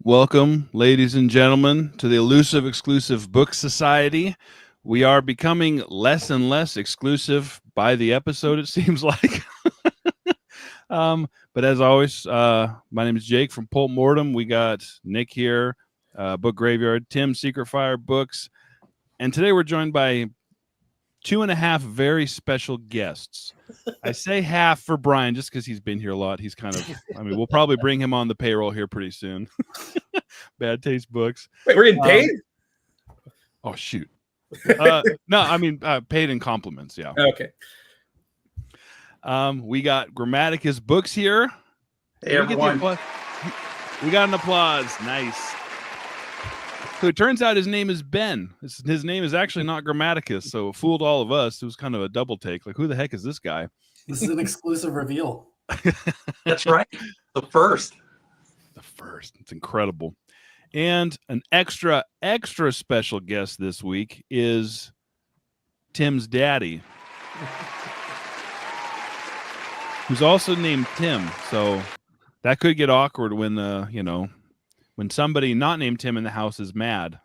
Welcome, ladies and gentlemen, to the Elusive Exclusive Book Society. We are becoming less and less exclusive by the episode, it seems like. But as always, my name is Jake from Pulp Mortem. We got Nick here, Book Graveyard, Tim, Secret Fire Books. And today we're joined by 2.5 very special guests. I say half for Brian just because he's been here a lot. He's kind of, we'll probably bring him on the payroll here pretty soon. Bad Taste Books. Wait, we're getting paid? Oh, shoot. No, paid in compliments. Yeah. Okay. We got Grammaticus Books here. Hey, everyone. We got an applause. Nice. So it turns out his name is Ben. His name is actually not Grammaticus, so it fooled all of us. It was kind of a double take. Like, who the heck is this guy? This is an exclusive reveal. That's right. The first. It's incredible. And an extra special guest this week is Tim's daddy, who's also named Tim. So that could get awkward when when somebody not named Tim in the house is mad.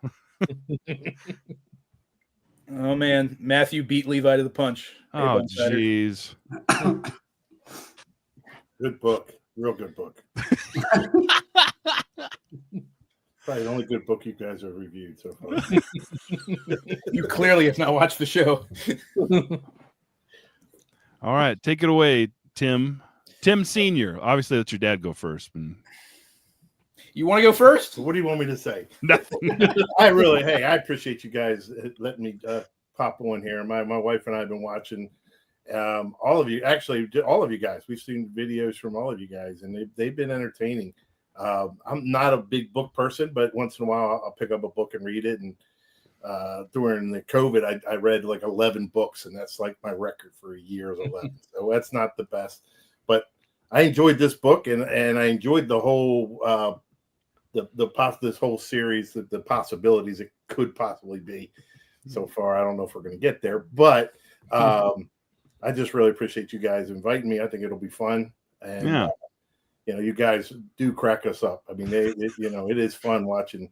Oh man, Matthew beat Levi to the punch. Oh jeez. Good book. Real good book. Probably the only good book you guys have reviewed so far. You clearly have not watched the show. All right, take it away, Tim. Tim Sr. Obviously, let your dad go first. You want to go first? What do you want me to say? Nothing. I appreciate you guys letting me pop on here. My wife and I have been watching all of you guys. We've seen videos from all of you guys, and they've been entertaining. I'm not a big book person, but once in a while I'll pick up a book and read it. And during the COVID, I read like 11 books, and that's like my record for a year is 11. So that's not the best, but I enjoyed this book, and I enjoyed the whole this whole series, the possibilities it could possibly be. So far, I don't know if we're going to get there, but I just really appreciate you guys inviting me. I think it'll be fun, and you guys do crack us up. I mean, it is fun watching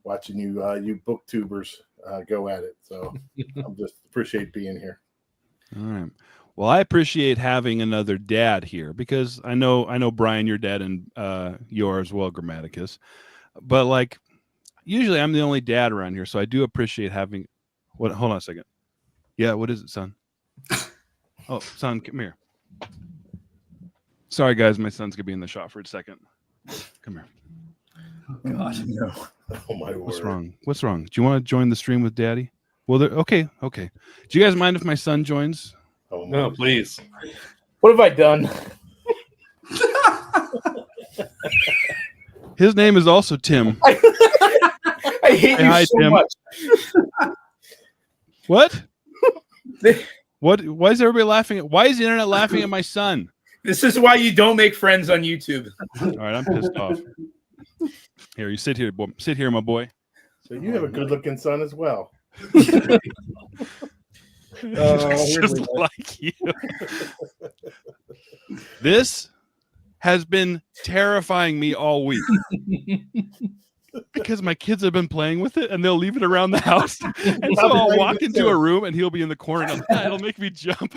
you booktubers go at it. So I just appreciate being here. All right. Well, I appreciate having another dad here because I know Brian, your dad, and yours as well, Grammaticus. But like, usually I'm the only dad around here, so I do appreciate having. What? Hold on a second. Yeah, what is it, son? Oh, son, come here. Sorry, guys, my son's gonna be in the shot for a second. Come here. Oh, God, no. Oh my word. What's wrong? Do you want to join the stream with Daddy? Well, okay. Do you guys mind if my son joins? Oh no, please. What have I done? His name is also Tim. I hate you so Tim. much. What? What? Why is everybody laughing? Why is the internet laughing at my son? This is why you don't make friends on YouTube. All right, I'm pissed off. Here, you sit here, boy. Sit here, my boy. So you have a good-looking son as well. Just like you. This has been terrifying me all week because my kids have been playing with it and they'll leave it around the house. And so I'll walk into a room and he'll be in the corner. And it'll make me jump.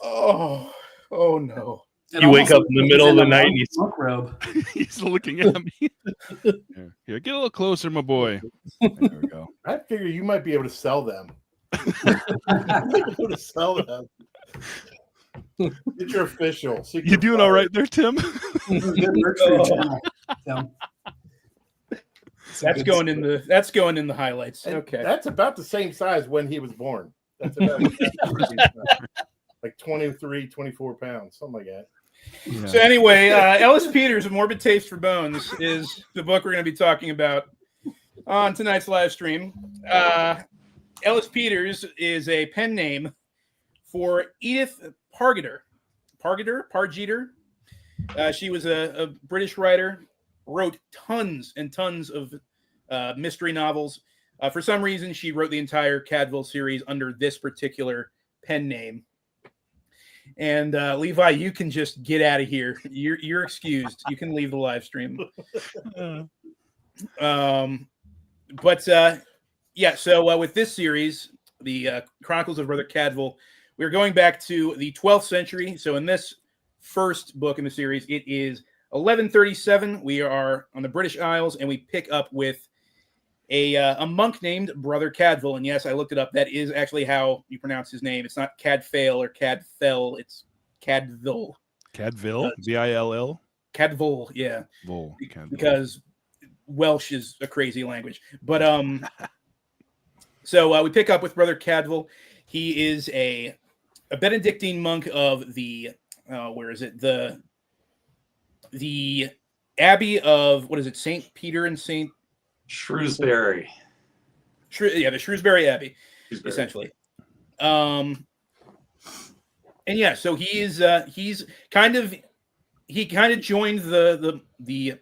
Oh no. You wake up in the middle of the night and he's looking at me. Here, get a little closer, my boy. There we go. I figure you might be able to sell them. Get your official. You doing all right there, Tim? That's going in the highlights. And okay. That's about the same size when he was born. That's about like 23, 24 pounds, something like that. Yeah. So anyway, Ellis Peters, A Morbid Taste for Bones is the book we're going to be talking about on tonight's live stream. Ellis Peters is a pen name for Edith Pargeter. She was a British writer, wrote tons and tons of mystery novels. For some reason, she wrote the entire Cadville series under this particular pen name. And Levi, you can just get out of here. You're excused. You can leave the live stream. Yeah. So with this series, the Chronicles of Brother Cadville, we're going back to the 12th century. So in this first book in the series, it is 1137. We are on the British Isles, and we pick up with a monk named Brother Cadville. And yes, I looked it up. That is actually how you pronounce his name. It's not Cadfael or Cadfell. It's Cadville. Cadville? V-I-L-L? Cadville, yeah. Vol, Cadville. Because Welsh is a crazy language. But so we pick up with Brother Cadville. He is a Benedictine monk of the where is it? The Abbey of, what is it? St. Peter and St. Shrewsbury. The Shrewsbury Abbey, essentially. And yeah, so he's kind of joined the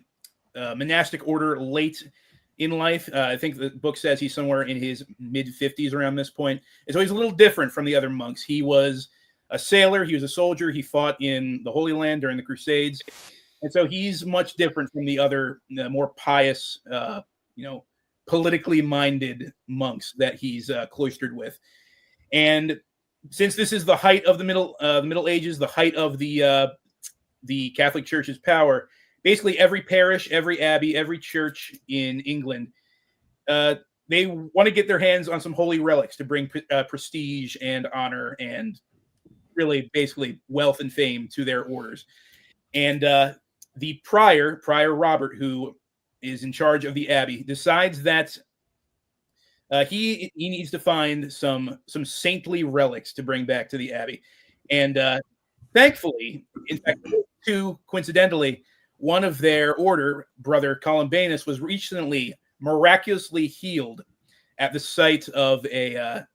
monastic order late in life. I think the book says he's somewhere in his mid-50s around this point. And so he's a little different from the other monks. He was a sailor. He was a soldier. He fought in the Holy Land during the Crusades. And so he's much different from the other more pious, politically minded monks that he's cloistered with. And since this is the height of the Middle Ages, the height of the Catholic Church's power, basically every parish, every abbey, every church in England, they want to get their hands on some holy relics to bring prestige and honor and really basically wealth and fame to their orders. And the Prior Robert, who is in charge of the abbey, decides that he needs to find some saintly relics to bring back to the abbey. And thankfully, in fact, coincidentally, one of their order, Brother Columbanus, was recently miraculously healed at the site of a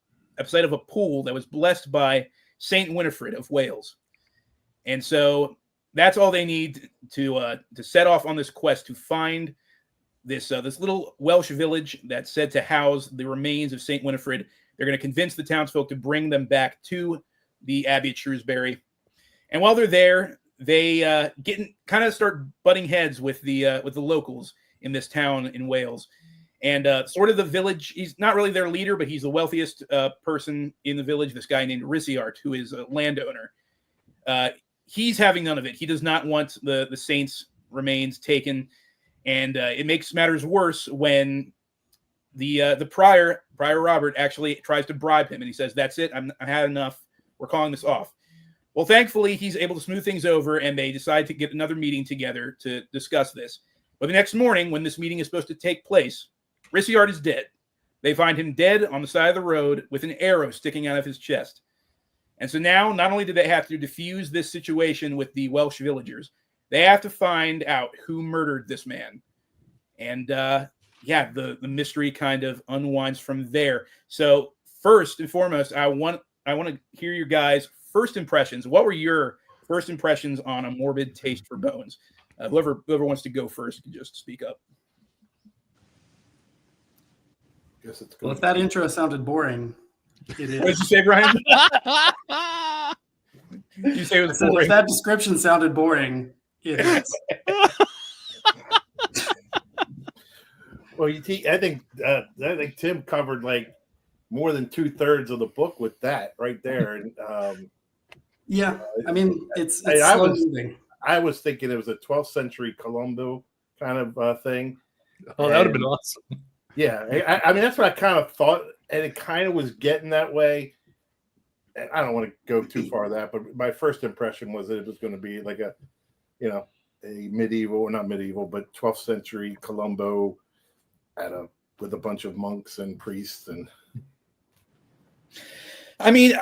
pool that was blessed by Saint Winifred of Wales. And so that's all they need to set off on this quest to find this little Welsh village that's said to house the remains of Saint Winifred. They're going to convince the townsfolk to bring them back to the Abbey at Shrewsbury. And while they're there, they start butting heads with the locals in this town in Wales. And sort of the village, he's not really their leader, but he's the wealthiest person in the village, this guy named Ricciart, who is a landowner. He's having none of it. He does not want the saints' remains taken. And it makes matters worse when the prior Robert actually tries to bribe him. And he says, "That's it. I had enough. We're calling this off." Well, thankfully, he's able to smooth things over, and they decide to get another meeting together to discuss this. But the next morning, when this meeting is supposed to take place, Ricciart is dead. They find him dead on the side of the road with an arrow sticking out of his chest. And so now, not only do they have to defuse this situation with the Welsh villagers, they have to find out who murdered this man. And the mystery kind of unwinds from there. So first and foremost, I want to hear your guys' first impressions. What were your first impressions on A Morbid Taste for Bones? Whoever wants to go first can just speak up. Guess it's Well, if that intro sounded boring, it is. What did you say, Brian? You say it was boring. If that description sounded boring, it is. Well, I think Tim covered like more than 2/3 of the book with that right there. And Yeah, I mean, it's I slow was- moving. I was thinking it was a 12th century Colombo kind of thing. Oh, that would have been awesome. Yeah, I mean that's what I kind of thought, and it kind of was getting that way. And I don't want to go too far that, but my first impression was that it was going to be like a medieval, not medieval, but 12th century Colombo with a bunch of monks and priests. And I mean,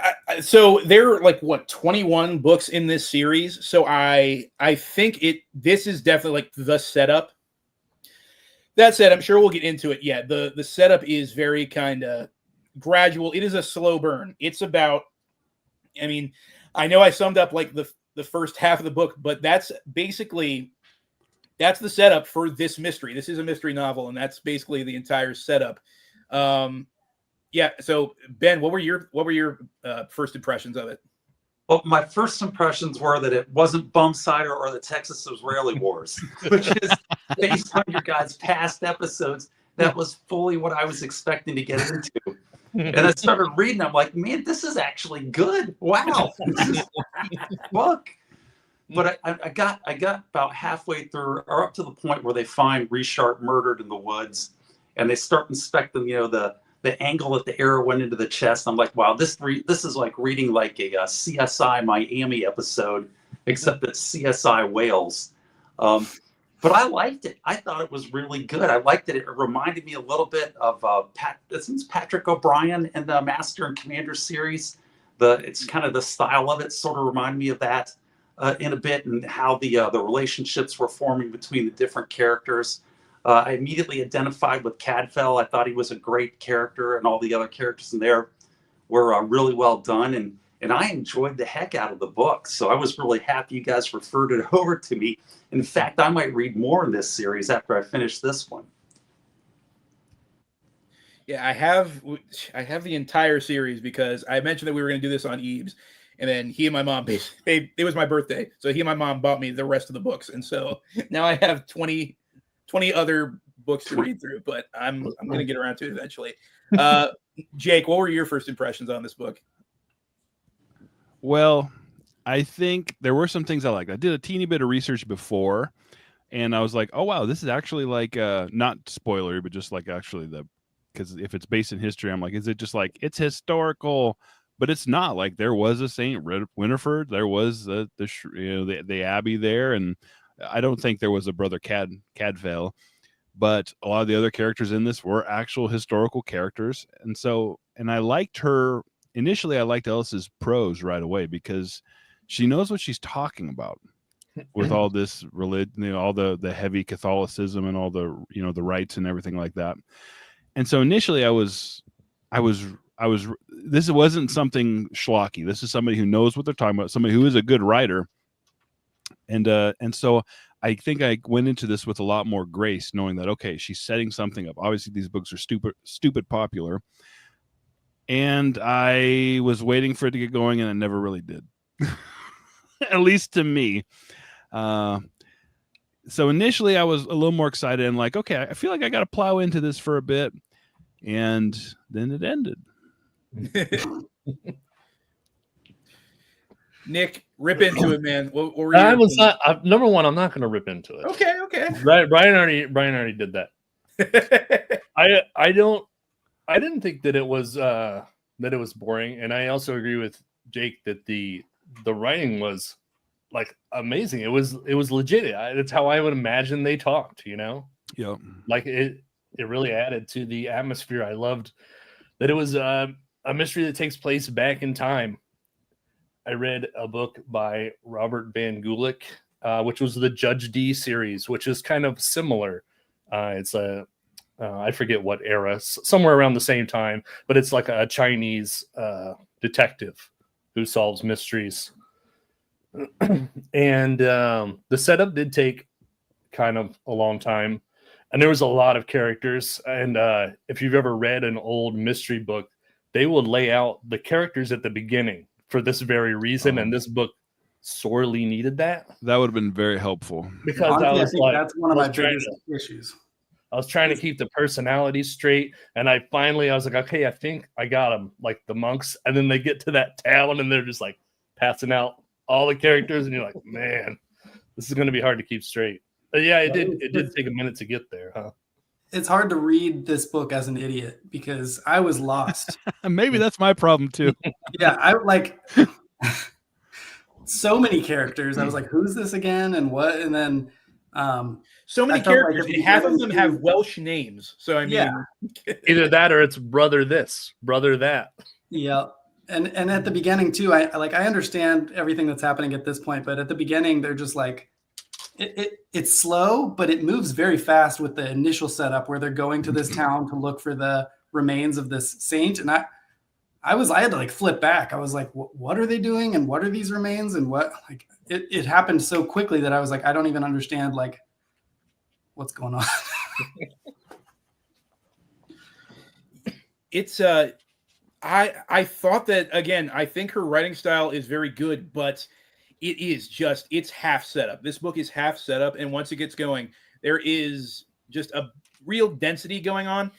so there are like 21 books in this series. So I think this is definitely like the setup. That said, I'm sure we'll get into it. Yeah, the setup is very kind of gradual. It is a slow burn. It's about, I mean, I know I summed up like the first half of the book, but that's the setup for this mystery. This is a mystery novel, and that's basically the entire setup. Yeah. So Ben, what were your first impressions of it? Well, my first impressions were that it wasn't Bum Cider or the Texas-Israeli Wars, which is based on your guys' past episodes. That was fully what I was expecting to get into. And I started reading. I'm like, man, this is actually good. Wow, this is a book. But I got about halfway through, or up to the point where they find Resharp murdered in the woods, and they start inspecting, the angle that the arrow went into the chest. I'm like, wow, this is like reading like a CSI Miami episode, except that CSI Wales. But I liked it. I thought it was really good. I liked it. It reminded me a little bit of Patrick O'Brien in the Master and Commander series. It's kind of the style of it sort of reminded me of that in a bit, and how the relationships were forming between the different characters. I immediately identified with Cadfael. I thought he was a great character, and all the other characters in there were really well done. And I enjoyed the heck out of the book. So I was really happy you guys referred it over to me. In fact, I might read more in this series after I finish this one. Yeah, I have the entire series because I mentioned that we were going to do this on EEBS, and then he and my mom, it was my birthday, so he and my mom bought me the rest of the books, and so now I have 20 other books to read through, but I'm going to get around to it eventually. Jake, what were your first impressions on this book? Well, I think there were some things I liked. I did a teeny bit of research before, and I was like, oh, wow, this is actually like, not spoilery, but just like actually because if it's based in history, I'm like, is it just like, it's historical, but it's not. Like, there was a Saint Winifred, there was the abbey there, and I don't think there was a brother Cadfael, but a lot of the other characters in this were actual historical characters. And I liked her. Initially, I liked Ellis's prose right away because she knows what she's talking about with all this religion, all the heavy Catholicism and all the, the rites and everything like that. And so initially this wasn't something schlocky. This is somebody who knows what they're talking about, somebody who is a good writer. And so I think I went into this with a lot more grace, knowing that, okay, she's setting something up. Obviously, these books are stupid popular. And I was waiting for it to get going, and it never really did. At least to me. So initially I was a little more excited and like, okay, I feel like I got to plow into this for a bit. And then it ended. Nick, rip into it, man. What were I was not number one. I'm not going to rip into it. Okay. Brian already did that. I didn't think that it was boring, and I also agree with Jake that the writing was like amazing. It was legit. It's how I would imagine they talked. Yeah. Like it really added to the atmosphere. I loved that it was a mystery that takes place back in time. I read a book by Robert Van Gulik, which was the Judge D series, which is kind of similar. It's I forget what era, somewhere around the same time, but it's like a Chinese detective who solves mysteries. And the setup did take kind of a long time, and there was a lot of characters. And if you've ever read an old mystery book, they will lay out the characters at the beginning for this very reason, and this book sorely needed that. That would have been very helpful. Because honestly, I think that's one of my biggest issues. I was trying to keep the personalities straight, and I was like, okay, I think I got them, like the monks. And then they get to that town, and they're just like passing out all the characters, and you're like, man, this is going to be hard to keep straight. But yeah, it did take a minute to get there, huh? It's hard to read this book as an idiot because I was lost. Maybe that's my problem too. Yeah, I like so many characters. I was like, who's this again and what? And then so many characters, and half of them have Welsh names. So I mean, yeah. Either that or it's brother this, brother that. Yeah. And at the beginning too, I understand everything that's happening at this point, but at the beginning they're just like it's slow, but it moves very fast with the initial setup where they're going to this town to look for the remains of this saint. And I had to like flip back. I was like, what are they doing? And what are these remains? And what, like, it happened so quickly that I was like, I don't even understand like what's going on. It's I thought that, again, I think her writing style is very good, but it's half setup. This book is half setup, and once it gets going, there is just a real density going on.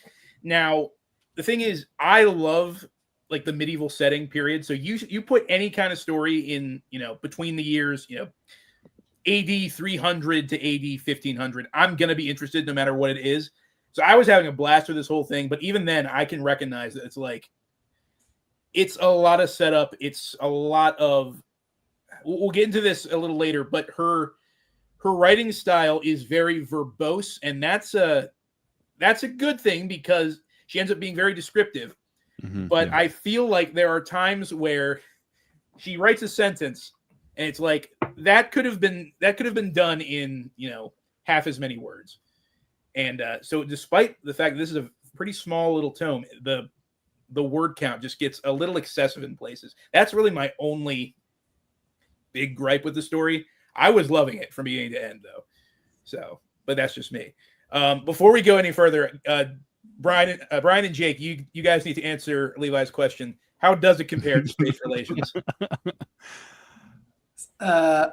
Now, the thing is, I love like the medieval setting period. So you put any kind of story in, between the years, AD 300 to AD 1500, I'm going to be interested no matter what it is. So I was having a blast with this whole thing, but even then I can recognize that it's a lot of setup. It's a lot of, we'll get into this a little later, but her writing style is very verbose, and that's a good thing because she ends up being very descriptive. But I feel like there are times where she writes a sentence and it's like that could have been done in half as many words. And so despite the fact that this is a pretty small little tome, the word count just gets a little excessive in places. That's really my only big gripe with the story. I was loving it from beginning to end, though. So, but that's just me. Before we go any further, Brian and Jake, you guys need to answer Levi's question. How does it compare to Space Relations? I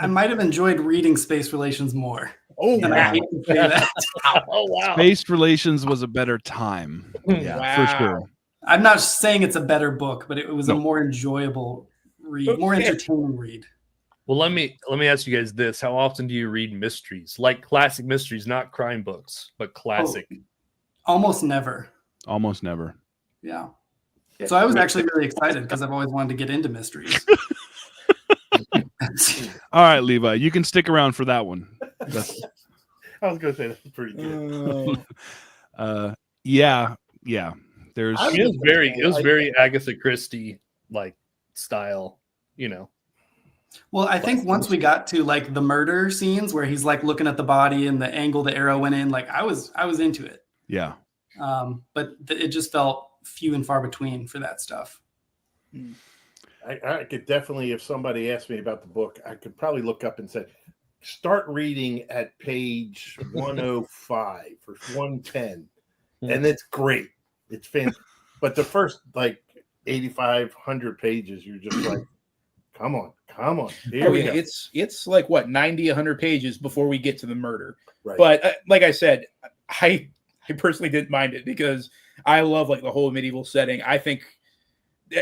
might have enjoyed reading Space Relations more. Oh, and wow. I hate to say that. Oh, wow. Space Relations was a better time. Yeah, Wow. for sure. I'm not saying it's a better book, but it was a more enjoyable read, more entertaining read. Well, let me ask you guys this: how often do you read mysteries, like classic mysteries, not crime books, but classic? Almost never. Almost never. Yeah. So I was actually really excited because I've always wanted to get into mysteries. All right, Levi, you can stick around for that one. I was going to say that's pretty good. Yeah. There's It was very Agatha Christie like style, Well, I think once we got to like the murder scenes where he's like looking at the body and the angle the arrow went in, like I was into it. Yeah. But it just felt few and far between for that stuff. I could definitely, if somebody asked me about the book, I could probably look up and say, start reading at page 105 or 110. And it's great. It's fantastic. But the first like 8,500 pages, you're just like, come on. Here we go. It's like what, 90, 100 pages before we get to the murder. Right. But like I said, I personally didn't mind it because I love like the whole medieval setting. I think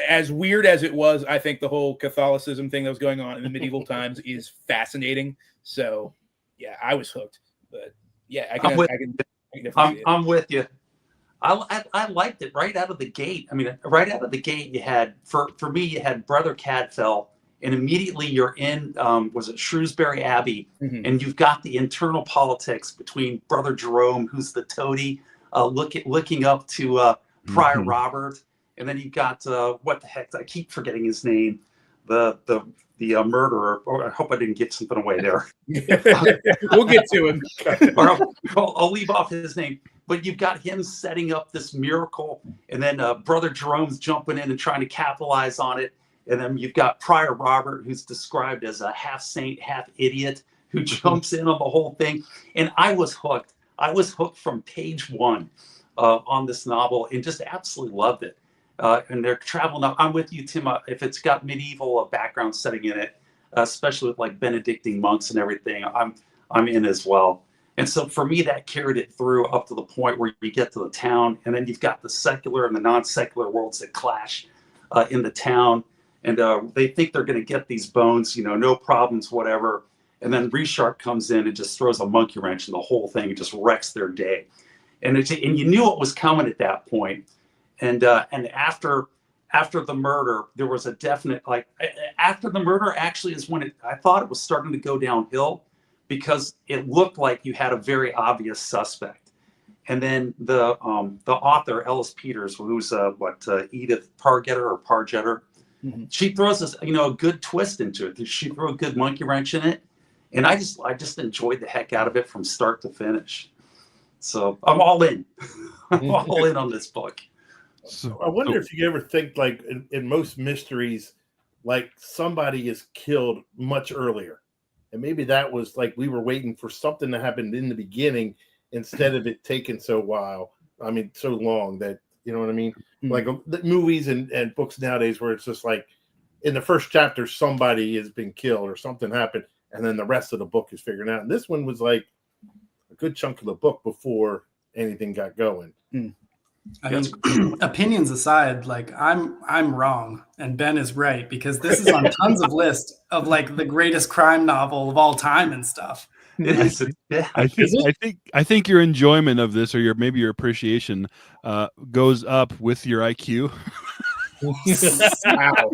as weird as it was, I think the whole Catholicism thing that was going on in the medieval times is fascinating. So yeah, I was hooked. But yeah, I can definitely see it. I'm with you. I liked it right out of the gate. I mean, right out of the gate, you had for me, you had Brother Cadfael, and immediately you're in was it Shrewsbury Abbey, and you've got the internal politics between Brother Jerome, who's the toady, looking up to Prior Robert, and then you've got what the heck? I keep forgetting his name, the murderer. Oh, I hope I didn't give something away there. We'll get to him. I'll leave off his name. But you've got him setting up this miracle, and then Brother Jerome's jumping in and trying to capitalize on it. And then you've got Prior Robert, who's described as a half saint, half idiot, who jumps in on the whole thing. And I was hooked. I was hooked from page one on this novel and just absolutely loved it. And they're traveling up. I'm with you, Tim. If it's got medieval background setting in it, especially with like Benedictine monks and everything, I'm in as well. And so for me, that carried it through up to the point where you get to the town, and then you've got the secular and the non-secular worlds that clash in the town. And they think they're going to get these bones, no problems, whatever. And then Richard comes in and just throws a monkey wrench in the whole thing and just wrecks their day. And you knew it was coming at that point. And after the murder, there was a definite, after the murder actually is when I thought it was starting to go downhill, because it looked like you had a very obvious suspect. And then the author, Ellis Peters, who's Edith Pargetter, she throws a good twist into it. She threw a good monkey wrench in it. And I just enjoyed the heck out of it from start to finish. So I'm all in. I'm all in on this book. So I wonder if you ever think like in most mysteries, like somebody is killed much earlier. And maybe that was like we were waiting for something to happen in the beginning, instead of it taking so long that, you know what I mean? Like the movies and books nowadays where it's just like in the first chapter, somebody has been killed or something happened. And then the rest of the book is figured out. And this one was like a good chunk of the book before anything got going. I mean, opinions aside, like I'm wrong and Ben is right, because this is on tons of lists of like the greatest crime novel of all time and stuff. I think your enjoyment of this, or maybe your appreciation, goes up with your IQ. Wow.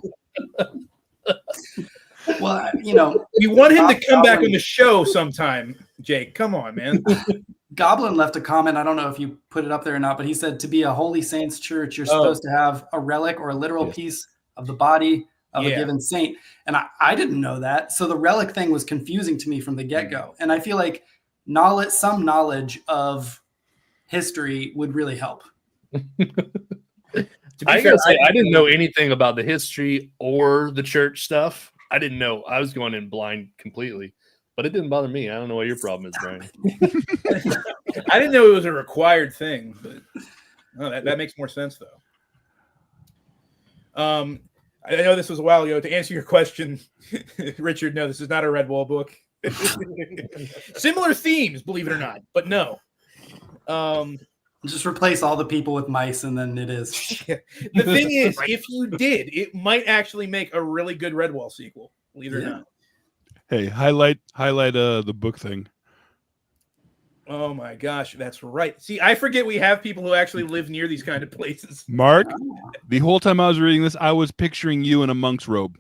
Well, you know, We want him to come back on the show sometime, Jake. Come on, man. Goblin left a comment. I don't know if you put it up there or not, but he said to be a Holy Saints church, you're supposed to have a relic or a literal piece of the body of a given saint. And I didn't know that. So the relic thing was confusing to me from the get-go. And I feel like some knowledge of history would really help. I gotta say, I didn't know anything about the history or the church stuff. I didn't know. I was going in blind completely, but it didn't bother me. I don't know what your problem is, Brian. I didn't know it was a required thing, but that makes more sense though. I know this was a while ago. To answer your question, Richard, no, this is not a Redwall book. Similar themes, believe it or not, but no. Just replace all the people with mice, and then it is. The thing is, if you did, it might actually make a really good Redwall sequel, believe it or not. Hey, highlight the book thing. Oh my gosh, that's right. See, I forget we have people who actually live near these kind of places. Mark, the whole time I was reading this, I was picturing you in a monk's robe.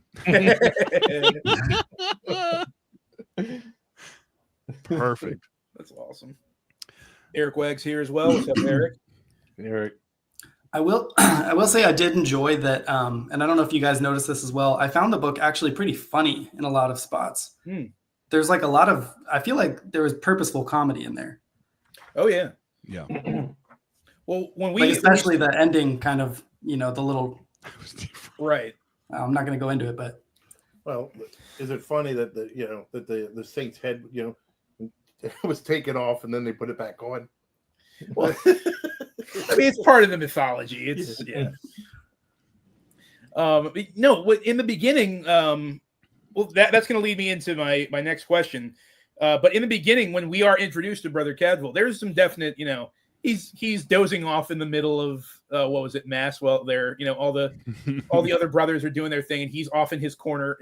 Perfect. That's awesome. Eric Wagg's here as well. What's up, Eric? Eric. I will say I did enjoy that, and I don't know if you guys noticed this as well. I found the book actually pretty funny in a lot of spots. There's like a lot of, I feel like there was purposeful comedy in there. Oh yeah. Yeah. Well, when like especially the ending, kind of, you know, the little. Right. I'm not going to go into it, but. Well, is it funny that the Saints head, was taken off and then they put it back on? Well, I mean, it's part of the mythology. It's no, in the beginning, well, that's going to lead me into my next question. But in the beginning, when we are introduced to Brother Cadwell, there's some definite, he's dozing off in the middle of what was it, mass? Well, they're all the other brothers are doing their thing, and he's off in his corner.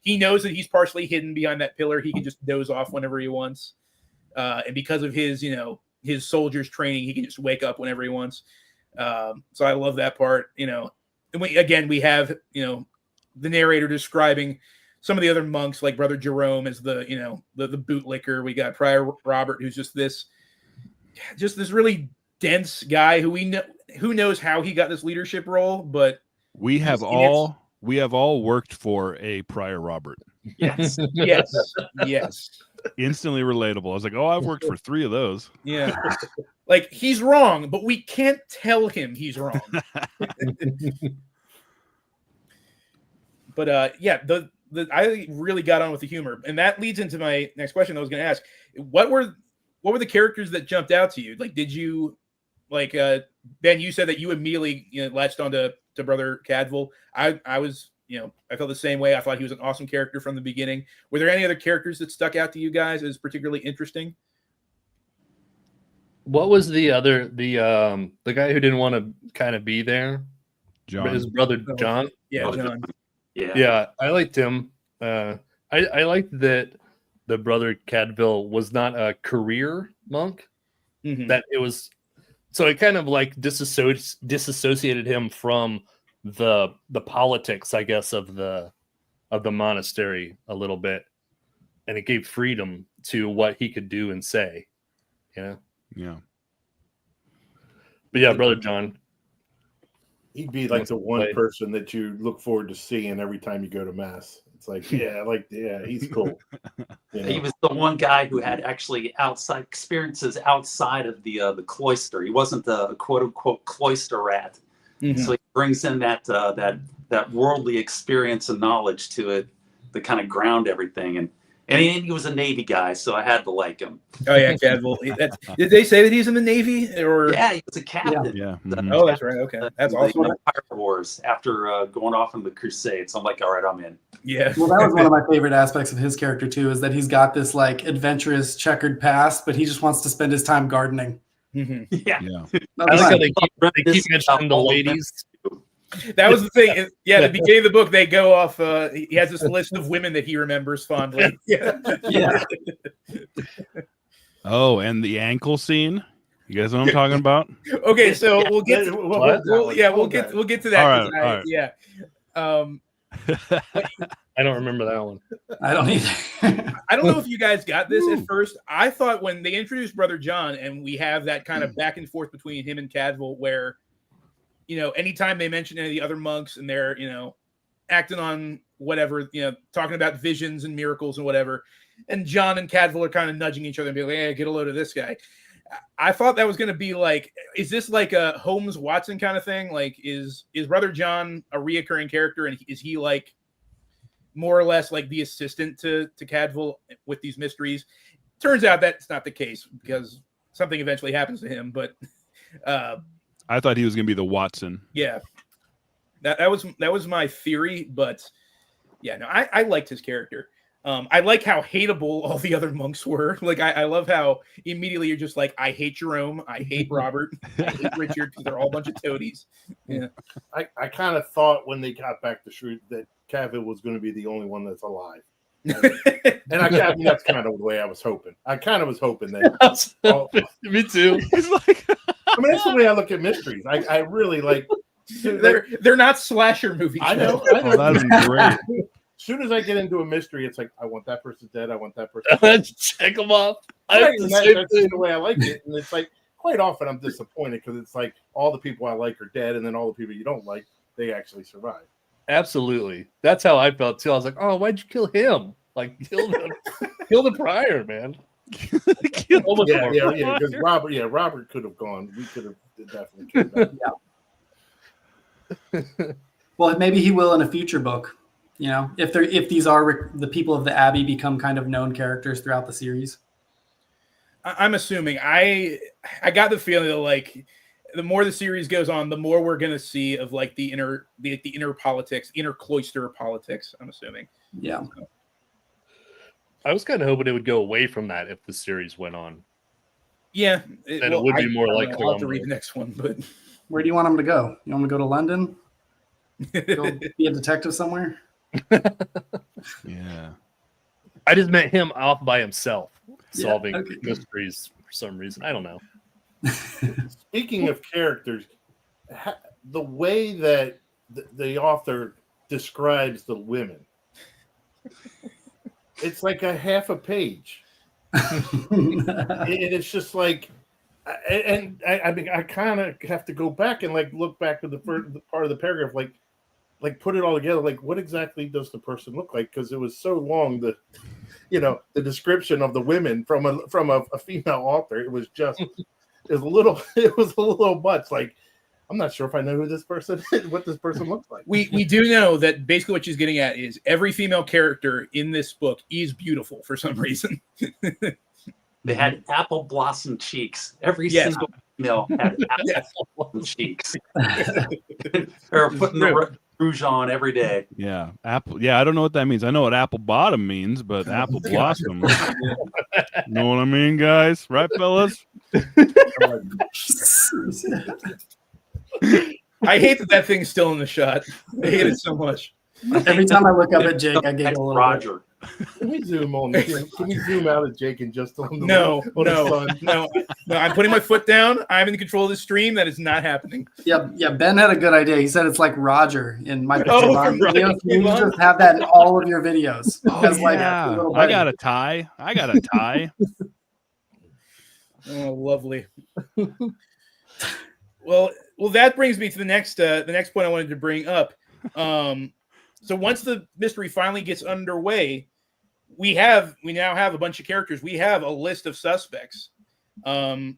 He knows that he's partially hidden behind that pillar. He can just doze off whenever he wants, and because of his his soldiers training, he can just wake up whenever he wants. So I love that part. And we have the narrator describing some of the other monks, like Brother Jerome as the bootlicker. We got Prior Robert, who's just this really dense guy who knows how he got this leadership role, but we have all worked for a Prior Robert. Yes. Instantly relatable. I was like, oh, I've worked for 3 of those. Yeah. Like, he's wrong, but we can't tell him he's wrong. But I really got on with the humor, and that leads into my next question I was going to ask. What were the characters that jumped out to you? Like, did you Ben, you said that you immediately latched onto Brother Cadwell. I was I felt the same way. I thought he was an awesome character from the beginning. Were there any other characters that stuck out to you guys as particularly interesting? What was the guy who didn't want to kind of be there? John. His brother John. Yeah, John. Yeah, I liked him. I liked that the Brother Cadwell was not a career monk. Mm-hmm. That it was, so it kind of like disassociated him from the politics, I guess, of the monastery a little bit, and it gave freedom to what he could do and say. Yeah. But yeah, Brother John. He'd be like the one person that you look forward to seeing every time you go to mass. It's like, he's cool. He was the one guy who had actually outside experiences outside of the cloister. He wasn't the quote unquote cloister rat. Mm-hmm. So he brings in that worldly experience and knowledge to it to kind of ground everything. And And he was a Navy guy, so I had to like him. Oh yeah, Cadwell. Did they say that he's in the Navy or? Yeah, he was a captain. Yeah. Oh, that's right. Okay, that's the awesome. Pirate Wars after going off in the Crusades. I'm like, all right, I'm in. Yeah. Well, that was one of my favorite aspects of his character too, is that he's got this like adventurous checkered past, but he just wants to spend his time gardening. Mhm. Yeah. Yeah. I like how That's they keep mentioning the ladies. That was the thing. Yeah, at the beginning of the book, they go off. He has this list of women that he remembers fondly. Yeah. yeah. Oh, and the ankle scene. You guys know what I'm talking about? Okay, so we'll get. To, What? we'll get to that. All right, 'cause all right. Yeah. I don't remember that one. I don't either. I don't know if you guys got this at first. I thought when they introduced Brother John and we have that kind of back and forth between him and Cadwell, where, anytime they mention any of the other monks and they're, acting on whatever, talking about visions and miracles and whatever, and John and Cadwell are kind of nudging each other and be like, hey, get a load of this guy. I thought that was going to be like, is this like a Holmes Watson kind of thing? Like, is Brother John a reoccurring character, and is he like more or less like the assistant to Cadwell with these mysteries? Turns out that's not the case because something eventually happens to him. But I thought he was going to be the Watson. yeah, that was my theory. But yeah, no, I liked his character. I like how hateable all the other monks were. Like, I love how immediately you're just like, I hate Jerome, I hate Robert, I hate Richard, because they're all a bunch of toadies. Yeah. I kind of thought when they got back to Shrew that Cadwell was going to be the only one that's alive. And I mean, that's kind of the way I was hoping. I kind of was hoping that. Me too. He's like, I mean, that's the way I look at mysteries. I really like. They're not slasher movies. I know. oh, that is great. As soon as I get into a mystery, it's like I want that person dead. I want that person dead. Check them off. I Right, have the and same that's thing. the way I like it. And it's like quite often I'm disappointed because it's like all the people I like are dead, and then all the people you don't like, they actually survive. Absolutely. That's how I felt too. I was like, oh, why'd you kill him? Like, kill the prior, man. Kill Yeah. Because Robert could have gone. We could have definitely killed that. Well, maybe he will in a future book. If these are the people of the Abbey become kind of known characters throughout the series. I'm assuming. I got the feeling that like the more the series goes on, the more we're gonna see of like the inner politics, inner cloister politics. I'm assuming. Yeah. I was kind of hoping it would go away from that if the series went on. Yeah, Then it would be more like I'll have to read Columbo. the next one, but Where do you want him to go? You want him to go to London? Go be a detective somewhere? Yeah. I just meant him off by himself, Yeah, solving okay. mysteries for some reason. I don't know. Speaking of characters, the way that the author describes the women, it's like a half a page. It's just like, and I mean, I kind of have to go back and like look back to the first part of the paragraph, like put it all together. Like, what exactly does the person look like? Because it was so long. The description of the women from a female author, it was a little much. Like, I'm not sure if I know who this person is, what this person looks like. we do know that basically what she's getting at is every female character in this book is beautiful for some reason. They had apple blossom cheeks. Every Yes. single female had apple Yes. blossom cheeks. They're putting the rouge on every day. Yeah. Apple. Yeah. I don't know what that means. I know what apple bottom means, but apple blossom. Know what I mean, guys? Right, fellas? I hate that thing's still in the shot. I hate it so much. Every time I look up at Jake, I Next giggle a little bit. Roger. Can we zoom on? Can we zoom out at Jake and just on the No. sun? I'm putting my foot down. I'm in control of the stream. That is not happening. Yeah. Ben had a good idea. He said it's like Roger in Michael Oh, Javon Roger videos. You Javon. just have that in all of your videos. Oh, As like a yeah. little I buddy. got a tie. Oh, lovely. Well, that brings me to the next point I wanted to bring up. So once the mystery finally gets underway, we now have a bunch of characters. We have a list of suspects. Was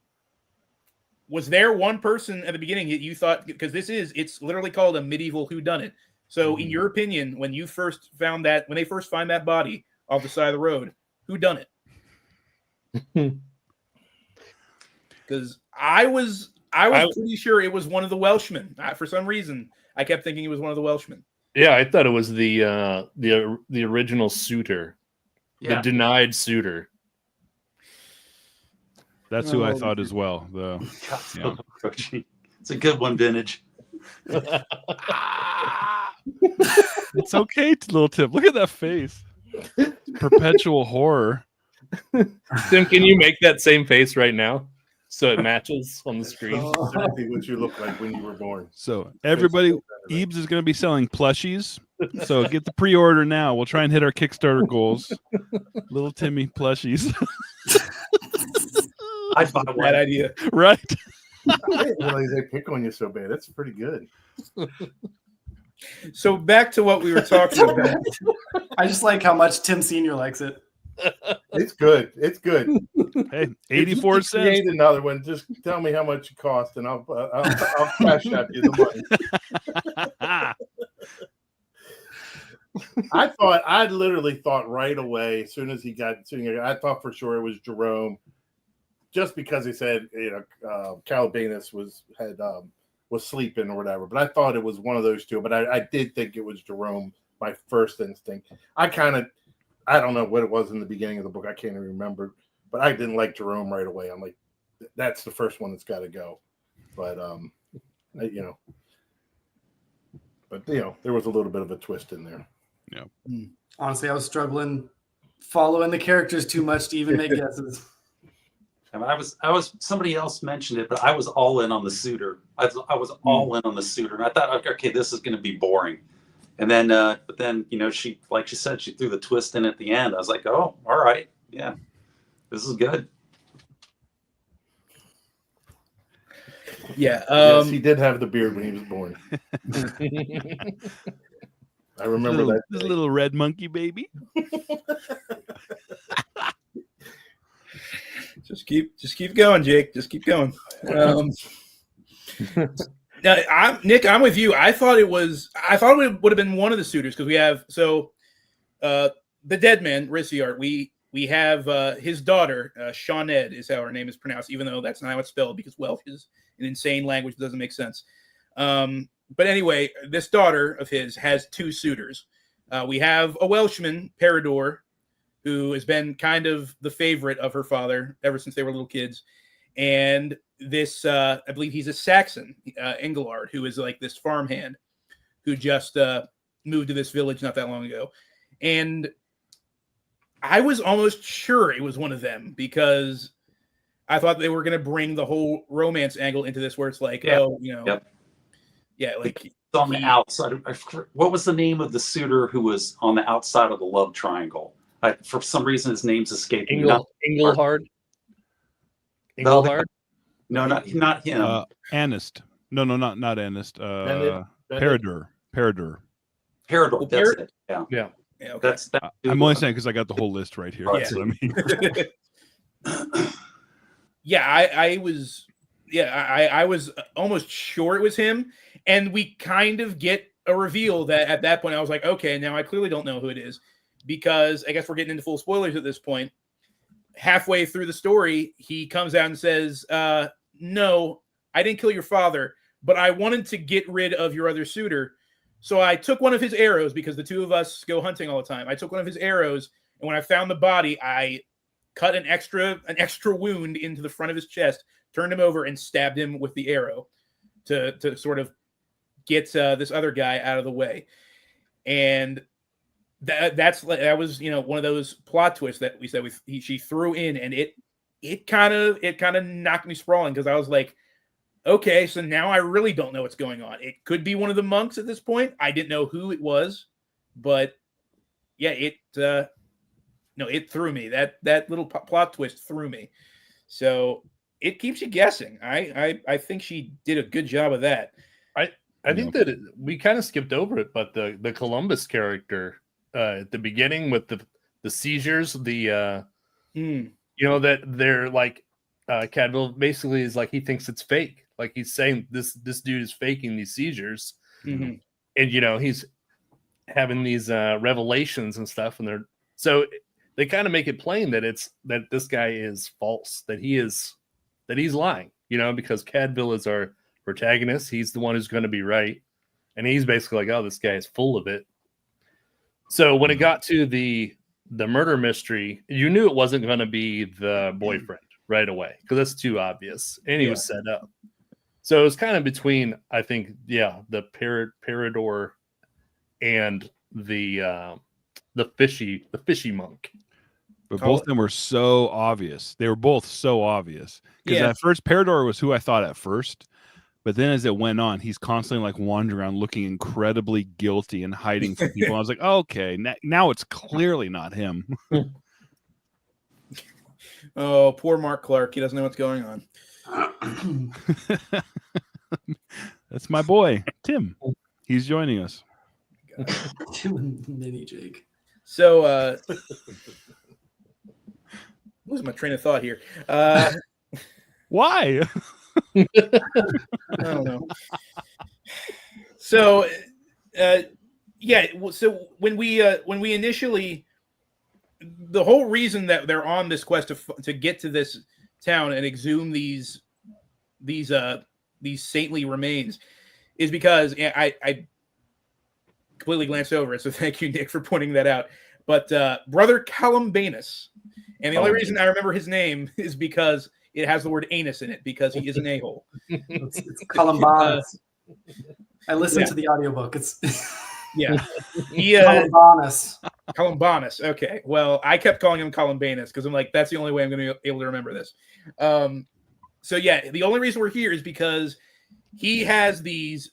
there one person at the beginning that you thought, because it's literally called a medieval whodunit. So in your opinion, when they first find that body off the side of the road, who done it. Because I was pretty sure it was one of the Welshmen. For some reason, I kept thinking it was one of the Welshmen. Yeah, I thought it was the original suitor, the Yeah. denied suitor. That's who I Oh, thought as well. The God, Yeah. approaching. It's a good one, vintage. it's okay, little Tim. Look at that face. Perpetual horror. Tim, can you make that same face right now so it matches on the screen? Exactly what you look like when you were born. So everybody, EEBS is going to be selling plushies. So get the pre-order now. We'll try and hit our Kickstarter goals. Little Timmy plushies. I'd buy Bad one. idea. Right? I didn't realize they pick on you so bad. That's pretty good. So back to what we were talking about. I just like how much Tim Senior likes it. It's good. It's good. Hey, If you 84 could cents. Create another one. Just tell me how much it cost, and I'll cash out you the money. I literally thought right away, as soon as he got sitting there, I thought for sure it was Jerome, just because he said Calabanus was sleeping or whatever. But I thought it was one of those two. But I did think it was Jerome. My first instinct. I don't know what it was in the beginning of the book. I can't even remember. But I didn't like Jerome right away. I'm like, that's the first one that's got to go. But there was a little bit of a twist in there. Yeah. Honestly, I was struggling following the characters too much to even make guesses. And I was somebody else mentioned it, but I was all in on the suitor. I was all in on the suitor. And I thought, okay, this is going to be boring. And then, but then, she, like she said, she threw the twist in at the end. I was like, oh, all right. Yeah, this is good. Yeah. Yes, he did have the beard when he was born. I remember that. This little red monkey baby. Just keep going, Jake. Just keep going. Now, Nick, I'm with you. I thought it would have been one of the suitors because we have the dead man, Rissiart. We have his daughter, Shawned is how her name is pronounced, even though that's not how it's spelled because Welsh is an insane language that doesn't make sense. But anyway, this daughter of his has two suitors. We have a Welshman, Peridor, who has been kind of the favorite of her father ever since they were little kids. And this, I believe he's a Saxon, Engelard, who is like this farmhand who just moved to this village not that long ago. And I was almost sure it was one of them because I thought they were going to bring the whole romance angle into this where it's like, Yeah. Yeah, like It's on the outside. What was the name of the suitor who was on the outside of the love triangle? For some reason, his name's escaping. Engelhard. No, Engelhard. No, not him. Anist. No, not Anist. Peridor. Peridor. Well, That's it. Yeah. Yeah. yeah, okay. That's that. I'm only saying because I got the whole list right here. Yeah. That's what I mean. Yeah, I was almost sure it was him, and we kind of get a reveal that at that point I was like, okay, now I clearly don't know who it is because I guess we're getting into full spoilers at this point. Halfway through the story, he comes out and says, no, I didn't kill your father, but I wanted to get rid of your other suitor. So I took one of his arrows because the two of us go hunting all the time. I took one of his arrows, and when I found the body, I cut an extra wound into the front of his chest, turned him over, and stabbed him with the arrow to sort of get this other guy out of the way. And that was one of those plot twists that we said she threw in, and it kind of knocked me sprawling because I was like, okay, so now I really don't know what's going on. It could be one of the monks at this point. I didn't know who it was, but yeah, it threw me. That little plot twist threw me. So it keeps you guessing. I think she did a good job of that. I think that we kind of skipped over it, but the Columbus character at the beginning with the seizures, that they're like Cadwell basically is like he thinks it's fake. Like he's saying this dude is faking these seizures, Mm-hmm. and he's having these revelations and stuff, and they kind of make it plain that this guy is false, that he's lying, because Cadville is our protagonist. He's the one who's going to be right. And he's basically like, oh, this guy is full of it. So when it got to the murder mystery, you knew it wasn't going to be the boyfriend right away, because that's too obvious. And he was set up. So it was kind of between, I think, the Parador and the fishy monk. But both of them were so obvious. They were both so obvious. Because at first, Parador was who I thought at first. But then as it went on, he's constantly like wandering around looking incredibly guilty and hiding from people. I was like, oh, okay, now it's clearly not him. Oh, poor Mark Clark. He doesn't know what's going on. That's my boy, Tim. He's joining us. Tim and Mini Jake. So, losing my train of thought here. Why? I don't know. So, so when we initially, the whole reason that they're on this quest to get to this town and exhume these saintly remains is because I completely glanced over it. So thank you, Nick, for pointing that out. But Brother Columbanus, and the only reason I remember his name is because it has the word anus in it, because he is an a-hole. It's Columbanus. I listened to the audiobook. It's Columbanus. Columbanus. Okay. Well, I kept calling him Columbanus because I'm like, that's the only way I'm going to be able to remember this. So the only reason we're here is because he has these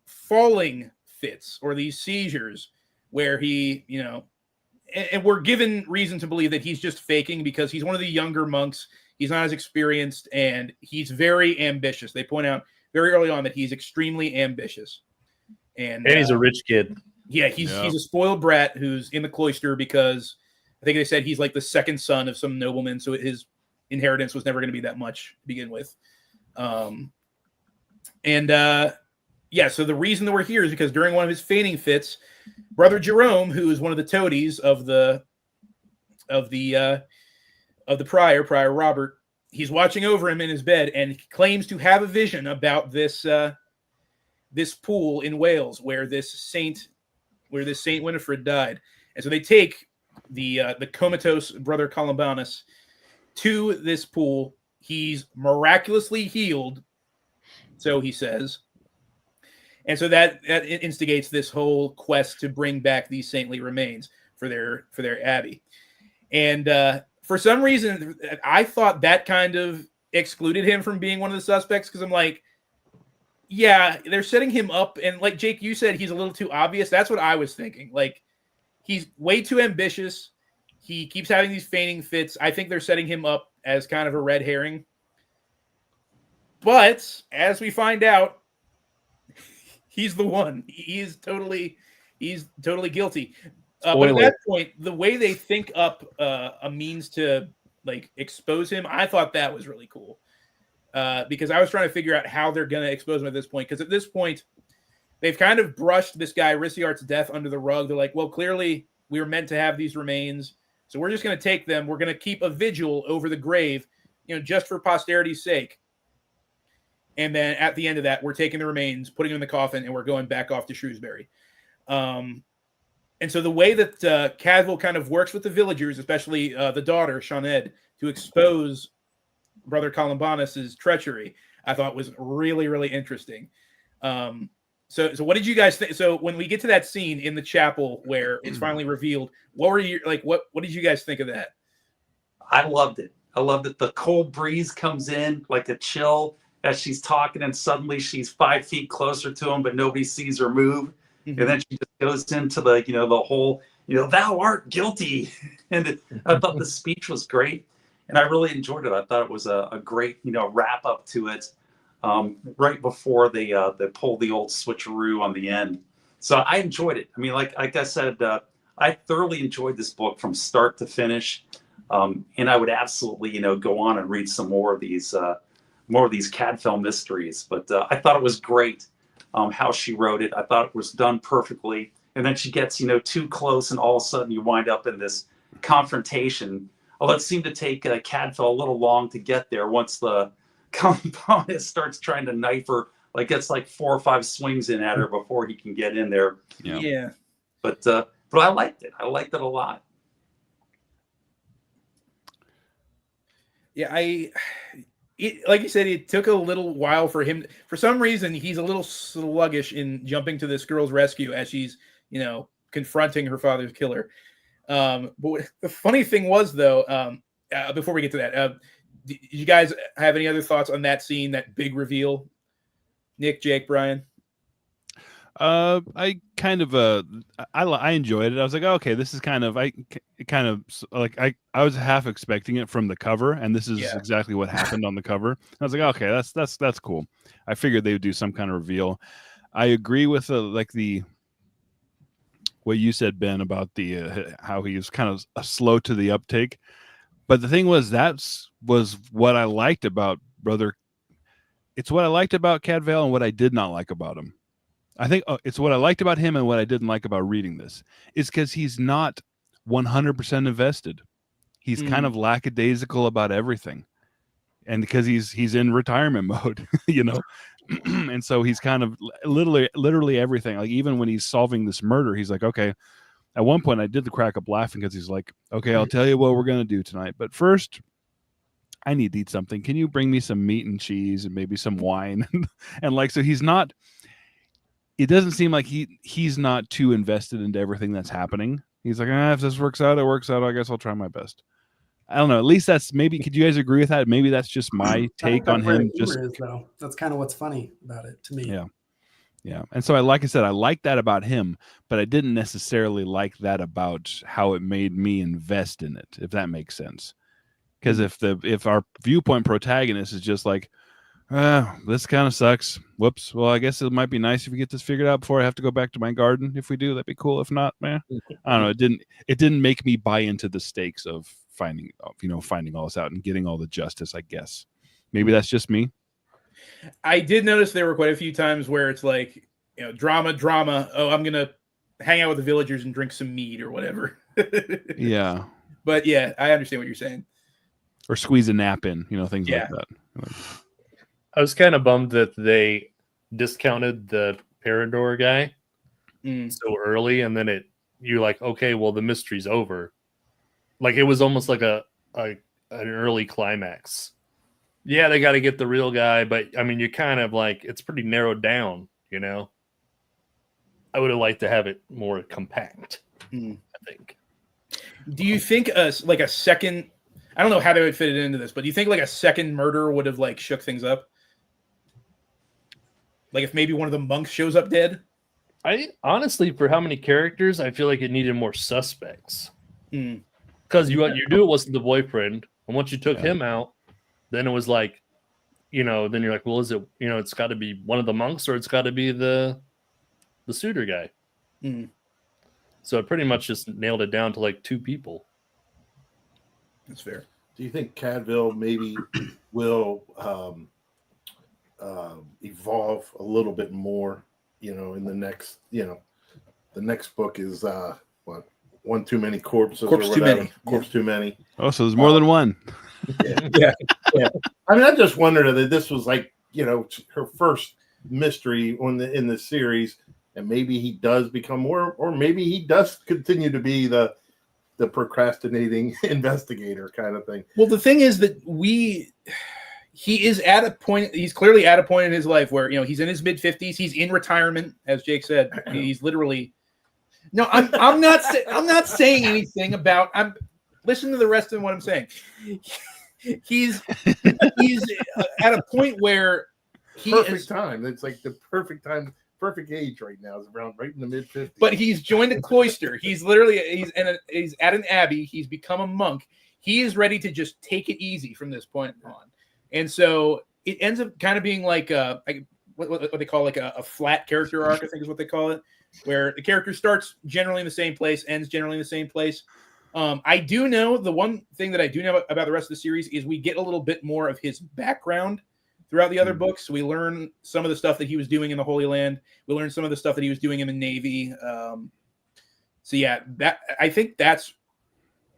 falling fits or these seizures where he, and we're given reason to believe that he's just faking because he's one of the younger monks. He's not as experienced, and he's very ambitious. They point out very early on that he's extremely ambitious. And he's a rich kid. Yeah, he's a spoiled brat who's in the cloister because I think they said he's like the second son of some nobleman, so his inheritance was never going to be that much to begin with. So the reason that we're here is because during one of his fainting fits, Brother Jerome, who is one of the toadies of the prior Robert, he's watching over him in his bed and claims to have a vision about this pool in Wales where this Saint Winifred died. And so they take the comatose Brother Columbanus to this pool. He's miraculously healed, so he says. And so that instigates this whole quest to bring back these saintly remains for their abbey. And for some reason, I thought that kind of excluded him from being one of the suspects because I'm like, yeah, they're setting him up. And like Jake, you said, he's a little too obvious. That's what I was thinking. Like, he's way too ambitious. He keeps having these fainting fits. I think they're setting him up as kind of a red herring. But as we find out, he's the one. He's totally guilty. But at that point, the way they think up a means to like expose him, I thought that was really cool. Because I was trying to figure out how they're going to expose him at this point. Because at this point, they've kind of brushed this guy Rissiart's death under the rug. They're like, well, clearly we were meant to have these remains, so we're just going to take them. We're going to keep a vigil over the grave, just for posterity's sake. And then at the end of that, we're taking the remains, putting them in the coffin, and we're going back off to Shrewsbury. And so the way that Cadville kind of works with the villagers, especially the daughter, Shawned, to expose Brother Columbanus's treachery, I thought was really, really interesting. So what did you guys think? So when we get to that scene in the chapel where it's finally revealed, what were you like? What did you guys think of that? I loved it. I loved it. The cold breeze comes in, like a chill as she's talking, and suddenly she's 5 feet closer to him, but nobody sees her move. Mm-hmm. And then she just goes into the, the whole, thou art guilty. And I thought the speech was great. And I really enjoyed it. I thought it was a great, wrap up to it right before they pulled the old switcheroo on the end. So I enjoyed it. I mean, like I said, I thoroughly enjoyed this book from start to finish. And I would absolutely, go on and read some more of these Cadville mysteries. But I thought it was great how she wrote it. I thought it was done perfectly. And then she gets, too close, and all of a sudden you wind up in this confrontation. Although it seemed to take Cadfael a little long to get there once the component starts trying to knife her, like gets like 4 or 5 swings in at her before he can get in there. Yeah. But I liked it. I liked it a lot. Yeah, like you said, it took a little while for him. For some reason, he's a little sluggish in jumping to this girl's rescue as she's, confronting her father's killer. But the funny thing was, though, before we get to that, did you guys have any other thoughts on that scene, that big reveal? Nick, Jake, Brian? I kind of I enjoyed it. I was like, okay, this is kind of I was half expecting it from the cover, and this is exactly what happened on the cover. I was like, okay, that's cool. I figured they would do some kind of reveal. I agree with what you said, Ben, about the how he was kind of slow to the uptake. But the thing was, was what I liked about Brother. It's what I liked about Cadfael and what I did not like about him. I think it's what I liked about him and what I didn't like about reading this is because he's not 100% invested. He's kind of lackadaisical about everything. And because he's in retirement mode, and so he's kind of literally everything. Like even when he's solving this murder, he's like, okay, at one point I did the crack up laughing because he's like, okay, I'll tell you what we're going to do tonight. But first, I need to eat something. Can you bring me some meat and cheese and maybe some wine? And like, so he's not, it doesn't seem like he's not too invested into everything that's happening. He's like, if this works out, it works out. I guess I'll try my best. I don't know. At least that's maybe, could you guys agree with that? Maybe that's just my take on him. That's kind of what's funny about it to me. Yeah. Yeah. And so like I said, I like that about him, but I didn't necessarily like that about how it made me invest in it, if that makes sense. Because if our viewpoint protagonist is just like, this kind of sucks. Whoops. Well, I guess it might be nice if we get this figured out before I have to go back to my garden. If we do, that'd be cool. If not, man, I don't know. It didn't make me buy into the stakes of finding all this out and getting all the justice, I guess. Maybe that's just me. I did notice there were quite a few times where it's like, drama. Oh, I'm going to hang out with the villagers and drink some mead or whatever. Yeah. But yeah, I understand what you're saying. Or squeeze a nap in, things like that. I was kind of bummed that they discounted the Parador guy so early, and then you're like, okay, well, the mystery's over. Like it was almost like an early climax. Yeah, they got to get the real guy, but I mean, you're kind of like, it's pretty narrowed down, I would have liked to have it more compact, I think. Do you think a second, I don't know how they would fit it into this, but do you think like a second murder would have like shook things up? Like if maybe one of the monks shows up dead? I honestly, for how many characters, I feel like it needed more suspects. Because you knew it wasn't the boyfriend, and once you took him out, then it was like, then you're like, well, is it, it's got to be one of the monks or it's got to be the suitor guy. So it pretty much just nailed it down to like 2 people. That's fair. Do you think Cadfael maybe will evolve a little bit more, in the next, the next book is one too many corpses. Corpse too many. Corpse too many. Oh, so there's more than one. Yeah. I mean, I just wondered that this was like, her first mystery in the series, and maybe he does become more, or maybe he does continue to be the procrastinating investigator kind of thing. Well, the thing is that he is at a point, he's clearly at a point in his life where, he's in his mid 50s. He's in retirement, as Jake said. He's literally, no, I'm not saying anything about, listen to the rest of what I'm saying. He's at a point where time. It's like the perfect time. Perfect age right now is around right in the mid 50s. But he's joined a cloister. He's at an abbey. He's become a monk. He is ready to just take it easy from this point on. And so it ends up kind of being like what they call like a flat character arc, I think is what they call it, where the character starts generally in the same place, ends generally in the same place. I do know the one thing that I do know about the rest of the series is we get a little bit more of his background throughout the other books. We learn some of the stuff that he was doing in the Holy Land. We learn some of the stuff that he was doing in the Navy. So yeah, I think that's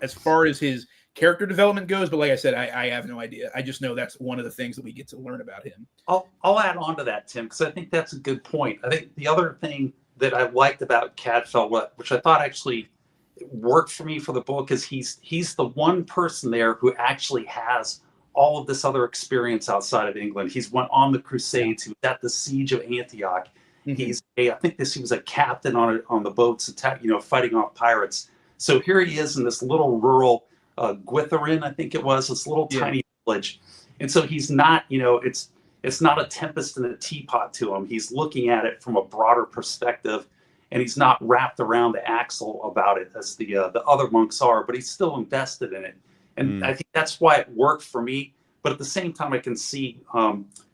as far as his character development goes. But like I said, I have no idea. I just know that's one of the things that we get to learn about him. I'll add on to that, Tim, because I think that's a good point. I think the other thing that I liked about Cadfael, which I thought actually worked for me for the book, is he's the one person there who actually has all of this other experience outside of England. He's went on the Crusades. He was at the siege of Antioch. Mm-hmm. He was a captain on the boats, fighting off pirates. So here he is in this little rural Gwytherin, I think it was, this little tiny village. And so he's not, it's not a tempest in a teapot to him. He's looking at it from a broader perspective, and he's not wrapped around the axle about it as the other monks are, but he's still invested in it. And I think that's why it worked for me. But at the same time, I can see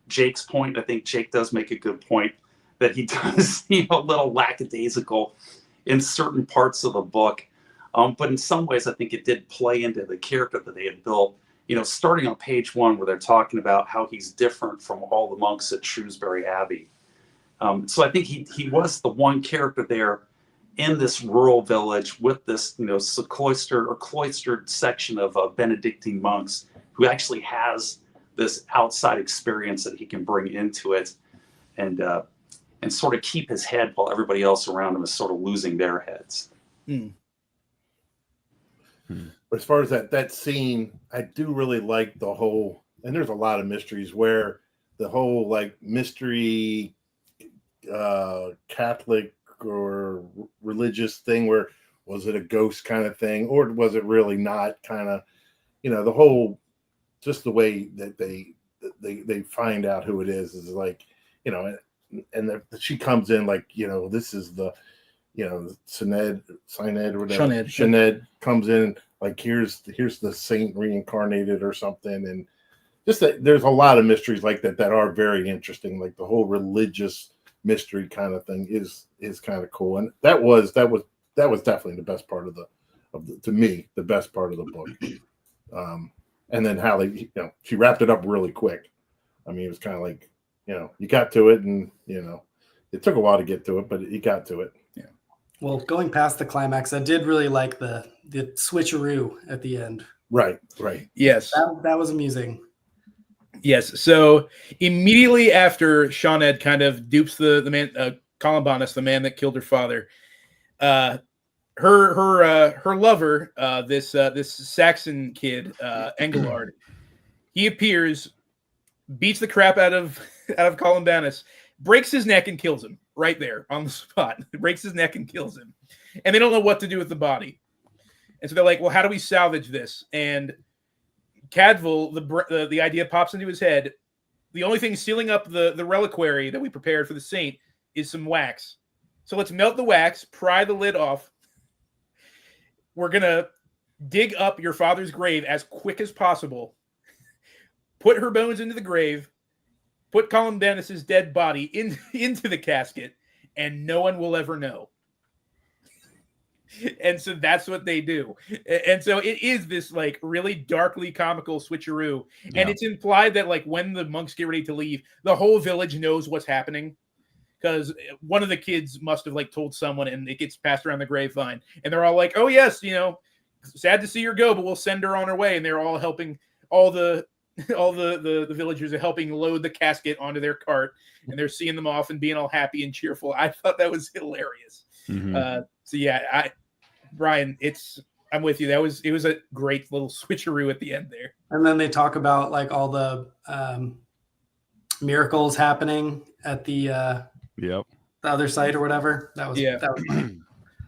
Jake's point. I think Jake does make a good point that he does seem a little lackadaisical in certain parts of the book. But in some ways, I think it did play into the character that they had built, starting on page 1 where they're talking about how he's different from all the monks at Shrewsbury Abbey. So I think he was the one character there in this rural village with this, cloistered section of Benedictine monks who actually has this outside experience that he can bring into it and sort of keep his head while everybody else around him is sort of losing their heads. As far as that scene, I do really like the whole, and there's a lot of mysteries where the whole like mystery Catholic or religious thing, where was it a ghost kind of thing, or was it really not, kind of, the whole, just the way that they find out who it is like, and she comes in like, this is the, Sinead or whatever. Sinead comes in like, here's the saint reincarnated or something. And just that there's a lot of mysteries like that are very interesting. Like the whole religious mystery kind of thing is kind of cool. And that was definitely the best part of the to me, the best part of the book. And then how they, she wrapped it up really quick. I mean, it was kind of like, you got to it, and it took a while to get to it, but you got to it. Yeah. Well, going past the climax, I did really like the switcheroo at the end. Right. Yes. That was amusing. Yes. So immediately after Shawned kind of dupes the man, Columbanus, the man that killed her father, her lover, this Saxon kid, Engelard, he appears, beats the crap out of Columbanus, breaks his neck and kills him right there on the spot. Breaks his neck and kills him, and they don't know what to do with the body. And so they're like, "Well, how do we salvage this?" And Cadfael, the idea pops into his head. The only thing sealing up the reliquary that we prepared for the saint is some wax. So let's melt the wax, pry the lid off. We're gonna dig up your father's grave as quick as possible. Put her bones into the grave. Put Columbanus's dead body into the casket, and no one will ever know. And so that's what they do. And so it is this like really darkly comical switcheroo. Yeah. And it's implied that like when the monks get ready to leave, the whole village knows what's happening, because one of the kids must have like told someone, and it gets passed around the grapevine. And they're all like, "Oh yes, sad to see her go, but we'll send her on her way." And they're all helping, all the villagers are helping load the casket onto their cart, and they're seeing them off and being all happy and cheerful. I thought that was hilarious. Mm-hmm. So yeah, Brian, I'm with you. It was a great little switcheroo at the end there. And then they talk about like all the miracles happening at the other site or whatever. That was funny.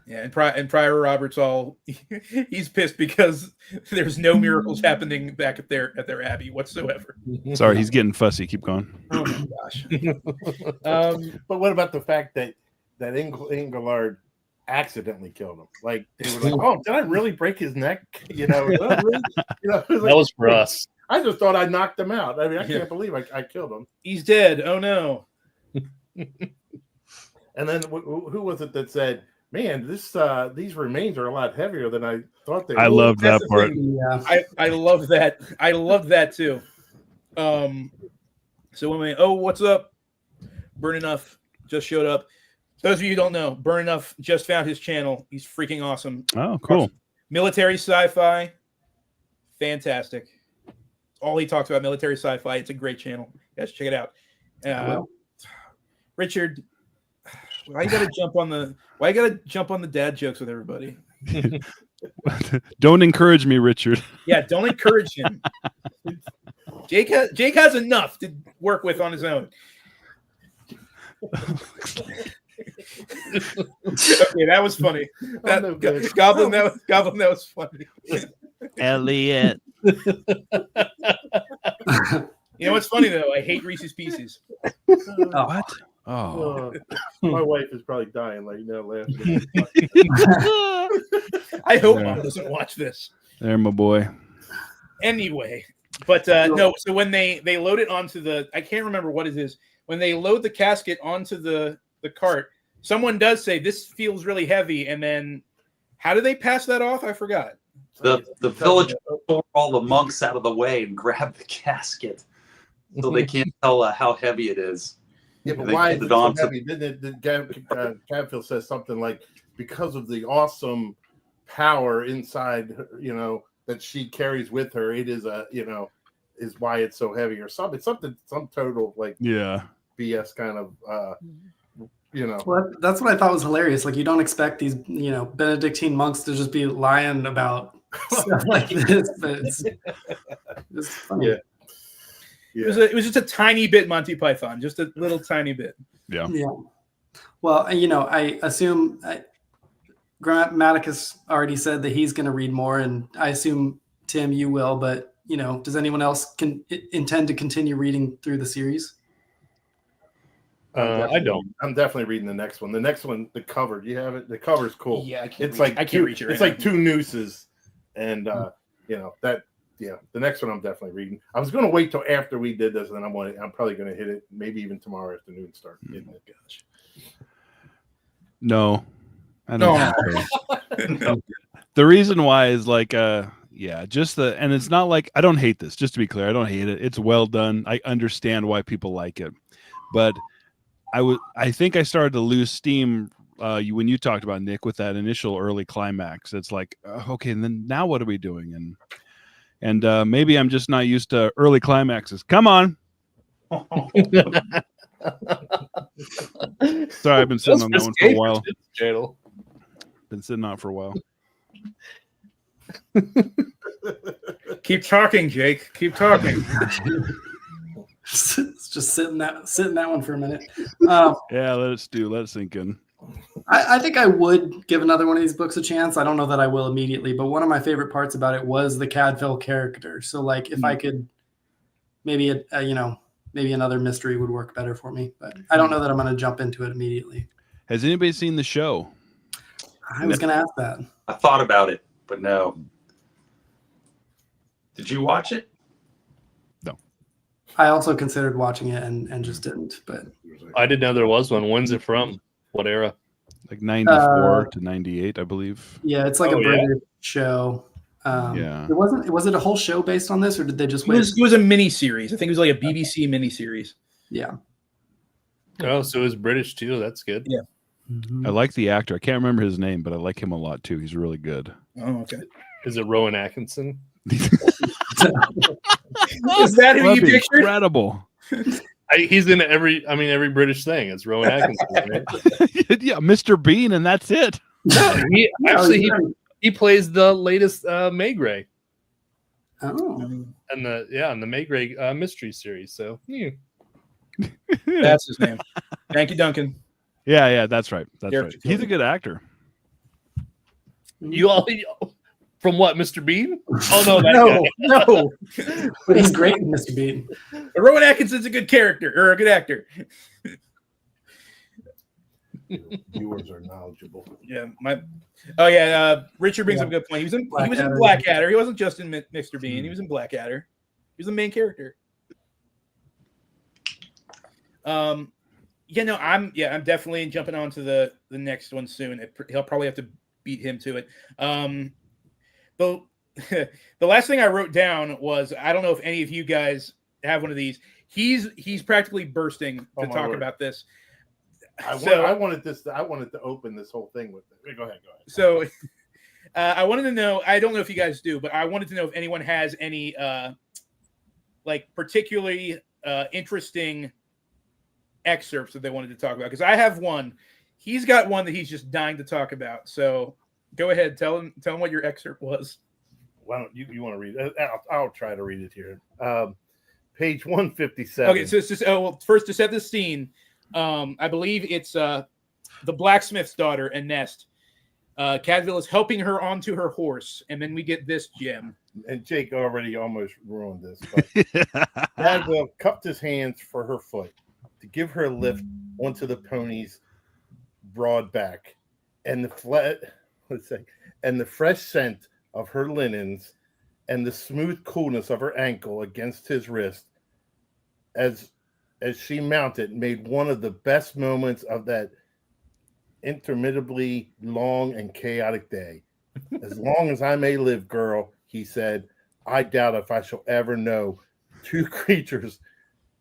Yeah, and Prior Roberts he's pissed because there's no miracles happening back at their abbey whatsoever. Sorry, he's getting fussy. Keep going. Oh my gosh. But what about the fact that Engelard accidentally killed him? Like they were like, "Oh, did I really break his neck?" That was for us. I just thought I knocked him out. I mean, I can't believe I killed him. He's dead. Oh no. And then who was it that said, "Man, these remains are a lot heavier than I thought they were"? I loved that part. Yeah. I love that. I loved that too. So what's up? Burn Enough just showed up. Those of you who don't know, Burn Enough just found his channel. He's freaking awesome. Oh, cool. Military sci-fi, fantastic. All he talks about military sci-fi. It's a great channel. You guys check it out. Richard, why you gotta jump on the dad jokes with everybody? Don't encourage me, Richard. Yeah, don't encourage him. Jake has enough to work with on his own. Okay, that was funny. Goblin, that was funny. Elliot. You know what's funny though? I hate Reese's Pieces. What? Oh. My wife is probably dying like laughing. I hope Mom doesn't watch this. There, my boy. Anyway, but no. So when they load it onto the, I can't remember what it is. When they load the casket onto the cart, someone does say this feels really heavy, and then how do they pass that off? I forgot. The village tore all the monks out of the way and grabbed the casket, so they can't tell how heavy it is. Yeah, but They why put is it it so on to- heavy? Gadfield says something like, because of the awesome power inside, that she carries with her, it is is why it's so heavy or something. Some total Yeah. BS kind of, Well, that's what I thought was hilarious. Like, you don't expect these, Benedictine monks to just be lying about stuff like this, but it's funny. Yeah. It was just a tiny bit Monty Python, just a little tiny bit. Yeah. Yeah. Well, I assume Grammaticus already said that he's going to read more, and I assume, Tim, you will, but, does anyone else intend to continue reading through the series? I don't. I'm definitely reading the next one. The next one, the cover. Do you have it? The cover's cool. Yeah, I can't It's reach- like I can't reach it. It's right like now. 2 nooses, and that. Yeah, the next one I'm definitely reading. I was going to wait till after we did this, and then I'm probably going to hit it. Maybe even tomorrow afternoon. Start hitting it. Gosh. No. I don't think so. The reason why is and it's not like, I don't hate this, just to be clear. I don't hate it. It's well done. I understand why people like it. But I think I started to lose steam when you talked about, Nick, with that initial early climax. It's like, okay, and then now what are we doing? And maybe I'm just not used to early climaxes. Come on. Sorry, I've been sitting on that one for a while. Channel. Been sitting on it for a while. Keep talking, Jake. Keep talking. Just sit in that one for a minute. Yeah, let it sink in. I think I would give another one of these books a chance. I don't know that I will immediately, but one of my favorite parts about it was the Cadfael character. So, like, if I could, maybe maybe another mystery would work better for me. But I don't know that I'm going to jump into it immediately. Has anybody seen the show? I was going to ask that. I thought about it, but no. Did you watch it? No. I also considered watching it and just didn't. But I didn't know there was one. When's it from? What era? Like 94 to 98, I believe. yeah, it's like a British show. Yeah. Was it a whole show based on this, or did they just It wait? was a mini series. I think it was like a BBC mini series. Yeah. Oh, so it was British too. That's good. Yeah. I like the actor. I can't remember his name, but I like him a lot too. He's really good. Oh, okay. Is it Rowan Atkinson? Is that who you That'd be pictured? incredible. He's in every British thing. It's Rowan Atkinson, right? Yeah, Mr. Bean, and that's it. No, he plays the latest Maigret Oh. and the Maigret mystery series. So That's his name. Thank you, Duncan. Yeah, that's right. That's Character right. He's a good actor. you all from what, Mr. Bean? Oh no, that guy. No. But he's great in Mr. Bean. Rowan Atkinson's a good character or a good actor. Viewers are knowledgeable. Yeah, Richard brings up a good point. He was in Blackadder. He wasn't just in Mr. Bean. He was in Blackadder. He was the main character. I'm definitely jumping on to the next one soon. He'll probably have to beat him to it. The last thing I wrote down was, I don't know if any of you guys have one of these. He's practically bursting to talk about this. I wanted to open this whole thing with it. Go ahead. So I wanted to know. I don't know if you guys do, but I wanted to know if anyone has any like particularly interesting excerpts that they wanted to talk about. Because I have one. He's got one that he's just dying to talk about. So go ahead, tell him what your excerpt was. Why don't you want to read it? I'll try to read it here. Page 157. Okay, so it's just first to set the scene. I believe it's the blacksmith's daughter, Ernest. Cadville is helping her onto her horse, and then we get this gem. And Jake already almost ruined this. But Cadville cupped his hands for her foot to give her a lift onto the pony's broad back, and the fresh scent of her linens and the smooth coolness of her ankle against his wrist as she mounted made one of the best moments of that interminably long and chaotic day. As long as I may live, girl, he said, I doubt if I shall ever know two creatures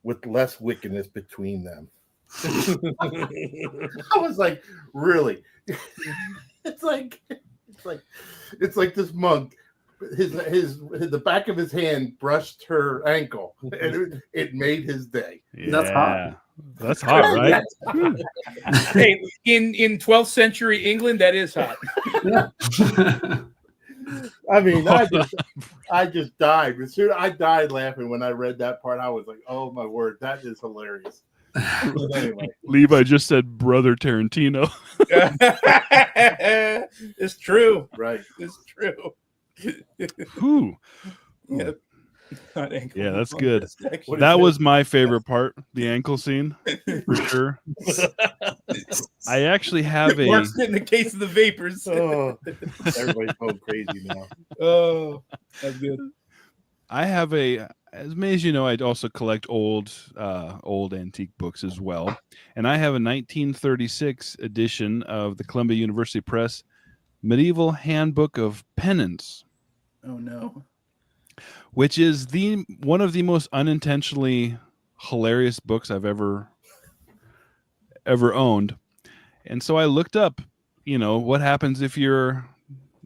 with less wickedness between them. I was like, really? It's like this monk. The back of his hand brushed her ankle, and it made his day. Yeah. That's hot. That's hot, right? Hey, in 12th century England, that is hot. I mean, I just died. As soon I died laughing when I read that part. I was like, oh my word, that is hilarious. But anyway, Levi just said brother Tarantino. It's true. right. It's true. Whew. Yeah. Not ankle. Yeah, that's good. Actually, That was my favorite part, the ankle scene, for sure. I actually have a. Mark's getting the case of the vapors. Oh, everybody's going crazy now. Oh, that's good. I have a. As many as you know, I also collect old antique books as well, and I have a 1936 edition of the Columbia University Press Medieval Handbook of Penance. Oh no. Which is one of the most unintentionally hilarious books I've ever owned. And so I looked up, what happens if you're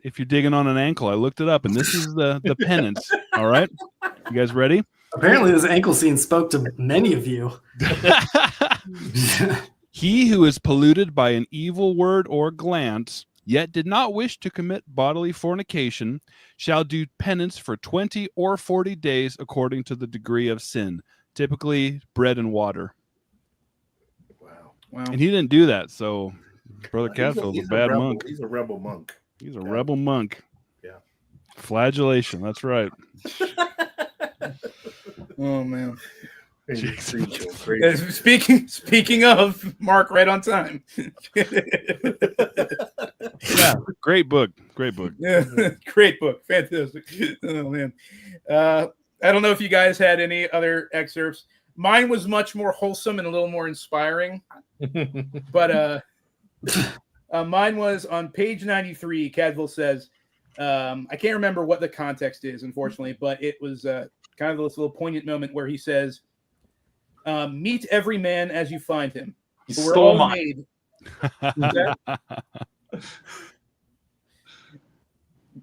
digging on an ankle. I looked it up, and this is the penance. All right. You guys ready? Apparently, this ankle scene spoke to many of you. He who is polluted by an evil word or glance, yet did not wish to commit bodily fornication, shall do penance for 20 or 40 days according to the degree of sin, typically bread and water. Wow. And he didn't do that, so Brother Catfield's a bad rebel. monk. He's a rebel monk. He's a rebel monk. Yeah. Flagellation, that's right. Oh man. Jake's Speaking of, Mark, right on time. Yeah, great book. Yeah, great book, fantastic. Oh man, I don't know if you guys had any other excerpts. Mine was much more wholesome and a little more inspiring, but mine was on page 93. Cadville says, I can't remember what the context is, unfortunately, but it was kind of this little poignant moment where he says, meet every man as you find him. You For we're stole all mine.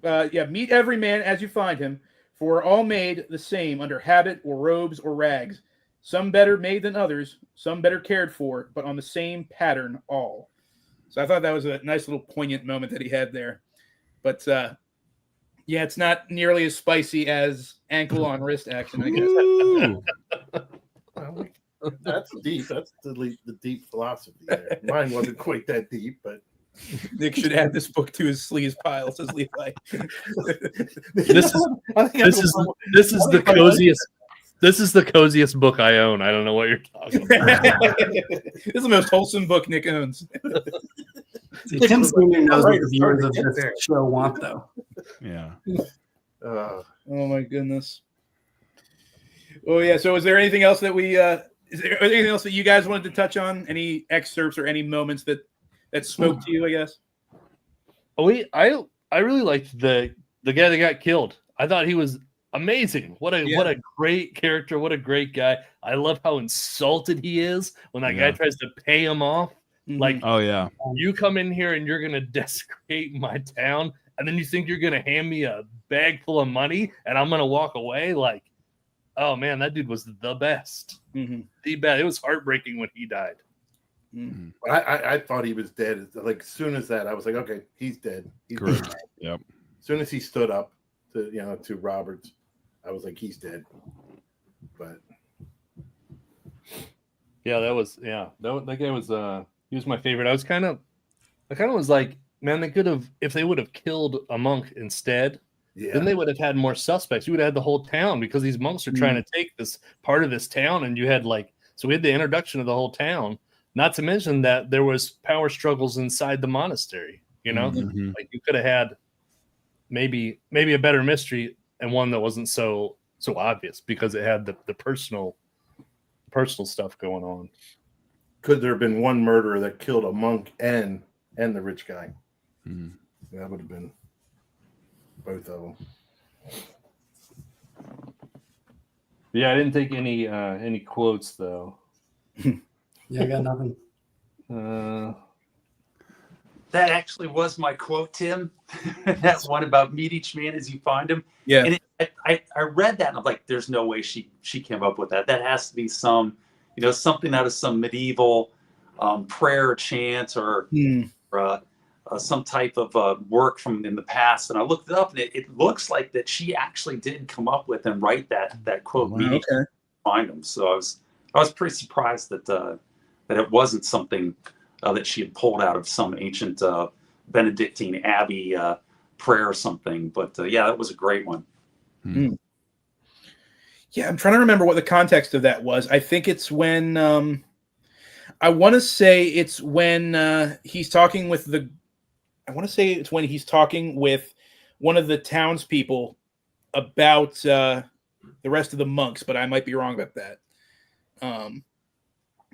made. Meet every man as you find him, for we're all made the same under habit or robes or rags. Some better made than others, some better cared for, but on the same pattern all. So I thought that was a nice little poignant moment that he had there. But yeah, it's not nearly as spicy as ankle on wrist action, I guess. Ooh. Well, that's deep. That's the deep philosophy there. Mine wasn't quite that deep, but Nick should add this book to his sleeves pile, says Levi. This is the coziest. This is the coziest book I own. I don't know what you're talking about. This is the most wholesome book Nick owns. See, Tim Senior knows what the viewers of this show want, though. Yeah. Oh my goodness. Oh yeah. So, is there anything else that is there anything else that you guys wanted to touch on? Any excerpts or any moments that spoke to you? I guess. Oh, I really liked the guy that got killed. I thought he was amazing. What a great character. What a great guy. I love how insulted he is when that guy tries to pay him off. Mhm. Like, Oh yeah. you come in here and you're gonna desecrate my town, and then you think you're gonna hand me a bag full of money and I'm gonna walk away. Like, oh man, that dude was the best. Mm-hmm. The best. It was heartbreaking when he died. Mm-hmm. I thought he was dead. Like as soon as that, I was like, okay, he's dead. He's Correct. dead. Yep. As soon as he stood up to Roberts, I was like, he's dead. But Yeah, that guy was he was my favorite. I kind of was like, man, they could have, if they would have killed a monk instead, then they would have had more suspects. You would have had the whole town, because these monks are trying to take this part of this town, and you had so we had the introduction of the whole town. Not to mention that there was power struggles inside the monastery. Mhm. Like you could have had maybe a better mystery, and one that wasn't so obvious, because it had the personal stuff going on. could there have been one murderer that killed a monk and the rich guy? Mhm. That would have been both of them. Yeah, I didn't take any quotes though. Yeah, I got nothing. That actually was my quote, Tim. That one about meet each man as you find him. Yeah. And I read that and I'm like, there's no way she came up with that. That has to be some, something out of some medieval prayer chant or some type of work from in the past. And I looked it up, and it looks like that she actually did come up with and write that quote. Wow, Meet each man as you find him. So I was pretty surprised that it wasn't something that she had pulled out of some ancient Benedictine abbey prayer or something. But yeah, that was a great one. Mm. Yeah, I'm trying to remember what the context of that was. I think it's when I want to say it's when he's talking with he's talking with one of the townspeople about the rest of the monks, but I might be wrong about that.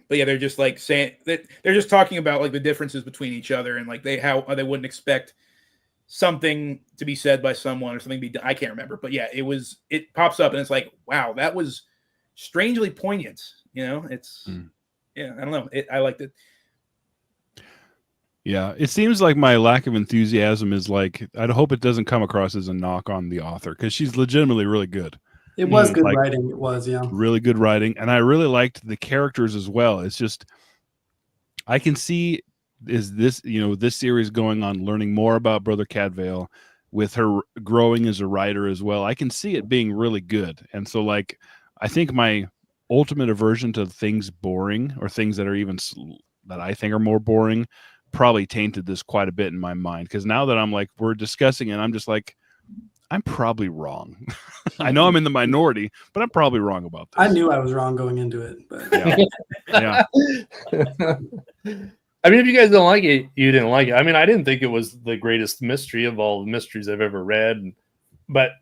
But yeah, they're just like saying that they're just talking about like the differences between each other, and like how they wouldn't expect something to be said by someone or something to be done. I can't remember, but yeah, it pops up and it's like, wow, that was strangely poignant. It's yeah, I don't know. I liked it. Yeah, it seems like my lack of enthusiasm is like, I hope it doesn't come across as a knock on the author, because she's legitimately really good. It was good like, writing. It was, yeah. Really good writing. And I really liked the characters as well. It's just, I can see this series going on, learning more about Brother Cadvale, with her growing as a writer as well. I can see it being really good. And so like, I think my ultimate aversion to things boring, or things that are even that I think are more boring, probably tainted this quite a bit in my mind. Because now that I'm like, we're discussing it, I'm just like, I'm probably wrong. I know I'm in the minority, but I'm probably wrong about this. I knew I was wrong going into it, but Yeah. I mean, if you guys don't like it, you didn't like it. I mean, I didn't think it was the greatest mystery of all the mysteries I've ever read. But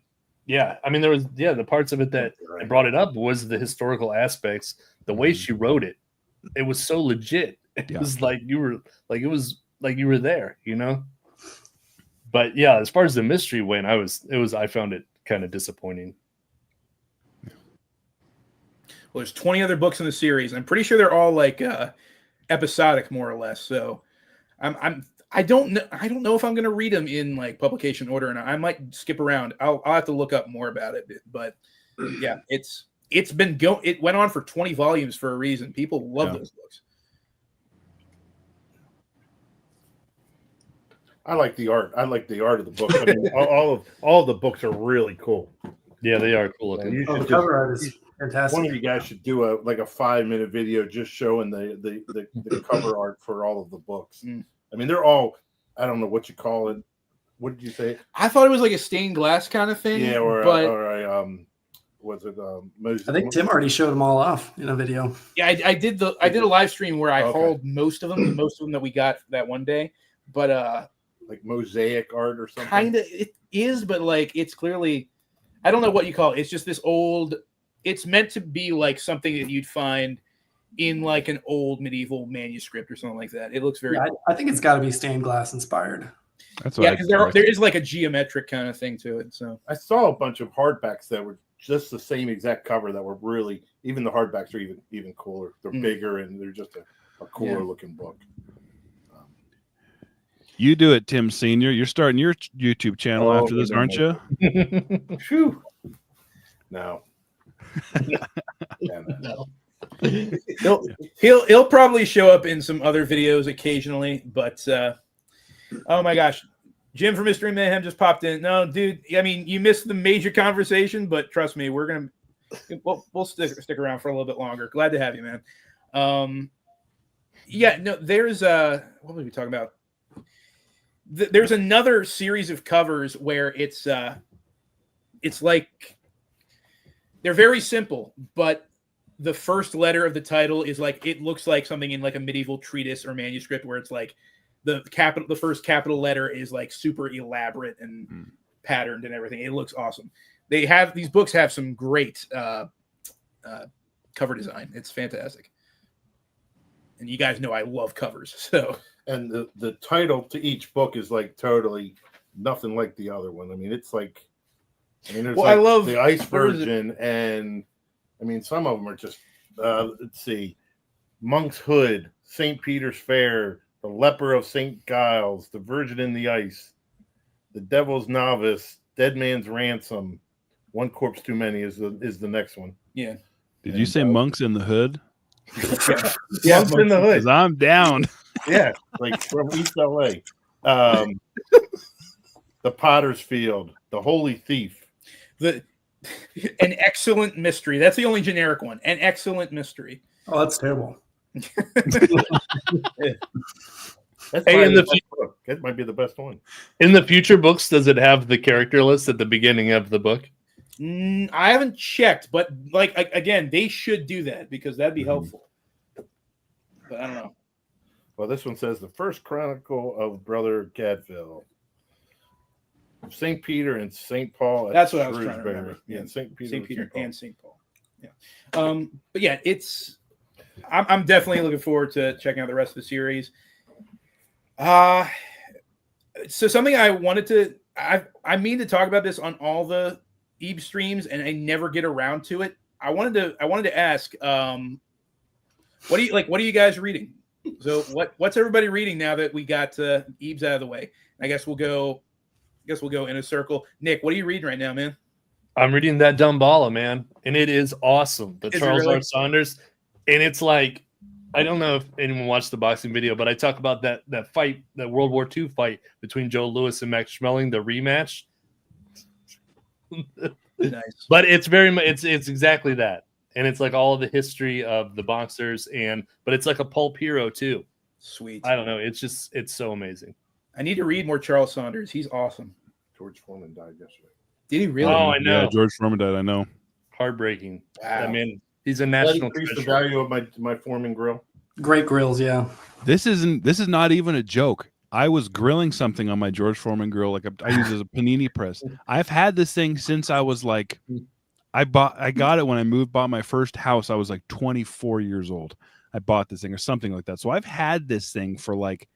yeah, I mean, there was, the parts of it that I brought it up was the historical aspects, the way she wrote it. It was so legit. It was like you were there, But yeah, as far as the mystery went, I found it kind of disappointing. Well, there's 20 other books in the series. I'm pretty sure they're all like episodic, more or less. So I don't know if I'm going to read them in like publication order, and I might skip around. I'll have to look up more about it. But yeah, it went on for 20 volumes for a reason. People love those books. I like the art. I like the art of the book. I mean, all of the books are really cool. Yeah, they are cool looking. You the should cover art is fantastic. one of you guys should do a 5-minute video just showing the cover art for all of the books. I mean, they're all, I don't know what you call it. What did you say? I thought it was like a stained glass kind of thing. Yeah, was it I think Tim already showed them all off in a video. Yeah, I did a live stream where I hauled most of them that we got that one day. But like mosaic art or something. Kind of it is, but like it's clearly, I don't know what you call it. It's just this old. It's meant to be like something that you'd find in like an old medieval manuscript or something like that. It looks very. Yeah, I think it's got to be stained glass inspired. That's what because there is like a geometric kind of thing to it. So I saw a bunch of hardbacks that were just the same exact cover that were really, even the hardbacks are even cooler. They're bigger and they're just a cooler looking book. You do it, Tim Senior. You're starting your YouTube channel Oh, after this, aren't you? Phew. No. Yeah, No. He'll probably show up in some other videos occasionally, but oh my gosh, Jim from Mystery Mayhem just popped in. No, dude, I mean you missed the major conversation, but trust me, we'll stick around for a little bit longer. Glad to have you, man. Yeah, no, there's what were we talking about? There's another series of covers where it's like they're very simple, but the first letter of the title is like it looks like something in like a medieval treatise or manuscript where it's like the first capital letter is like super elaborate and patterned and everything. It looks awesome. These books have some great cover design. It's fantastic. And you guys know I love covers. So and the title to each book is like totally nothing like the other one. I mean, it's like there's well, like I love the ice version, and I mean some of them are just let's see, Monk's Hood, St. Peter's Fair, the Leper of St. Giles, the Virgin in the Ice, the Devil's Novice, Dead Man's Ransom, One Corpse Too Many is the next one. yeah. Did you say Monks in the Hood? Yeah, Monks in the Hood. Because I'm down. Yeah, like from East LA. The Potter's Field, The Holy Thief. An excellent mystery. That's the only generic one. An excellent mystery. Oh, that's terrible. That's Hey, in the book. That might be the best one. In the future books, does it have the character list at the beginning of the book? I haven't checked, but like again, they should do that because that'd be helpful. But I don't know. Well, this one says the first chronicle of Brother Cadfael, St. Peter and St. Paul. At That's what I was trying to Shrewsbury. remember. Yeah, St. Peter, St. Peter Paul. and St. Paul. Yeah. But yeah, I'm definitely looking forward to checking out the rest of the series. So something I wanted to, I mean to talk about this on all the EEBS streams, and I never get around to it. I wanted to ask, what are you guys reading? So what's everybody reading now that we got EEBS out of the way? I guess we'll go in a circle. Nick, what are you reading right now, man? I'm reading that Dumbala, man, and it is awesome. The Is it Charles really? R. Saunders, and it's like, I don't know if anyone watched the boxing video, but I talk about that fight, that World War II fight between Joe Louis and Max Schmeling, the rematch. Nice. But it's it's exactly that, and it's like all of the history of the boxers, but it's like a pulp hero too. Sweet. I don't know. It's so amazing. I need to read more Charles Saunders. He's awesome. George Foreman died yesterday. Did he really? Oh, I know. Yeah, George Foreman died. I know. Heartbreaking. Wow. I mean, he's a That national increased the treasure. value of my Foreman grill. Great grills, yeah. This is not even a joke. I was grilling something on my George Foreman grill, like I use it as a panini press. I've had this thing since I was like, I got it when I bought my first house. I was like 24 years old. I bought this thing or something like that. So I've had this thing for like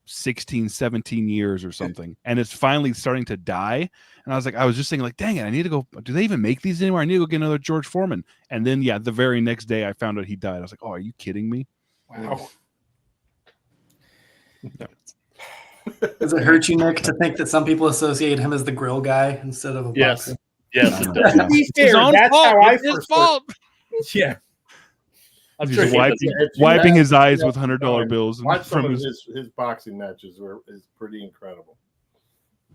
16, 17 years or something. And it's finally starting to die. And I was just thinking like, dang it, I need to go. Do they even make these anymore? I need to go get another George Foreman. And then, yeah, the very next day I found out he died. I was like, oh, are you kidding me? Wow. Does it hurt you, Nick, to think that some people associate him as the grill guy instead of a Yes. boxer? Yes. It does. To be fair, that's how I first heard. Yeah. I'm He's sure he wiping, does. wiping his eyes with Yeah. $100 bills Watch some from of his. his boxing matches is pretty incredible.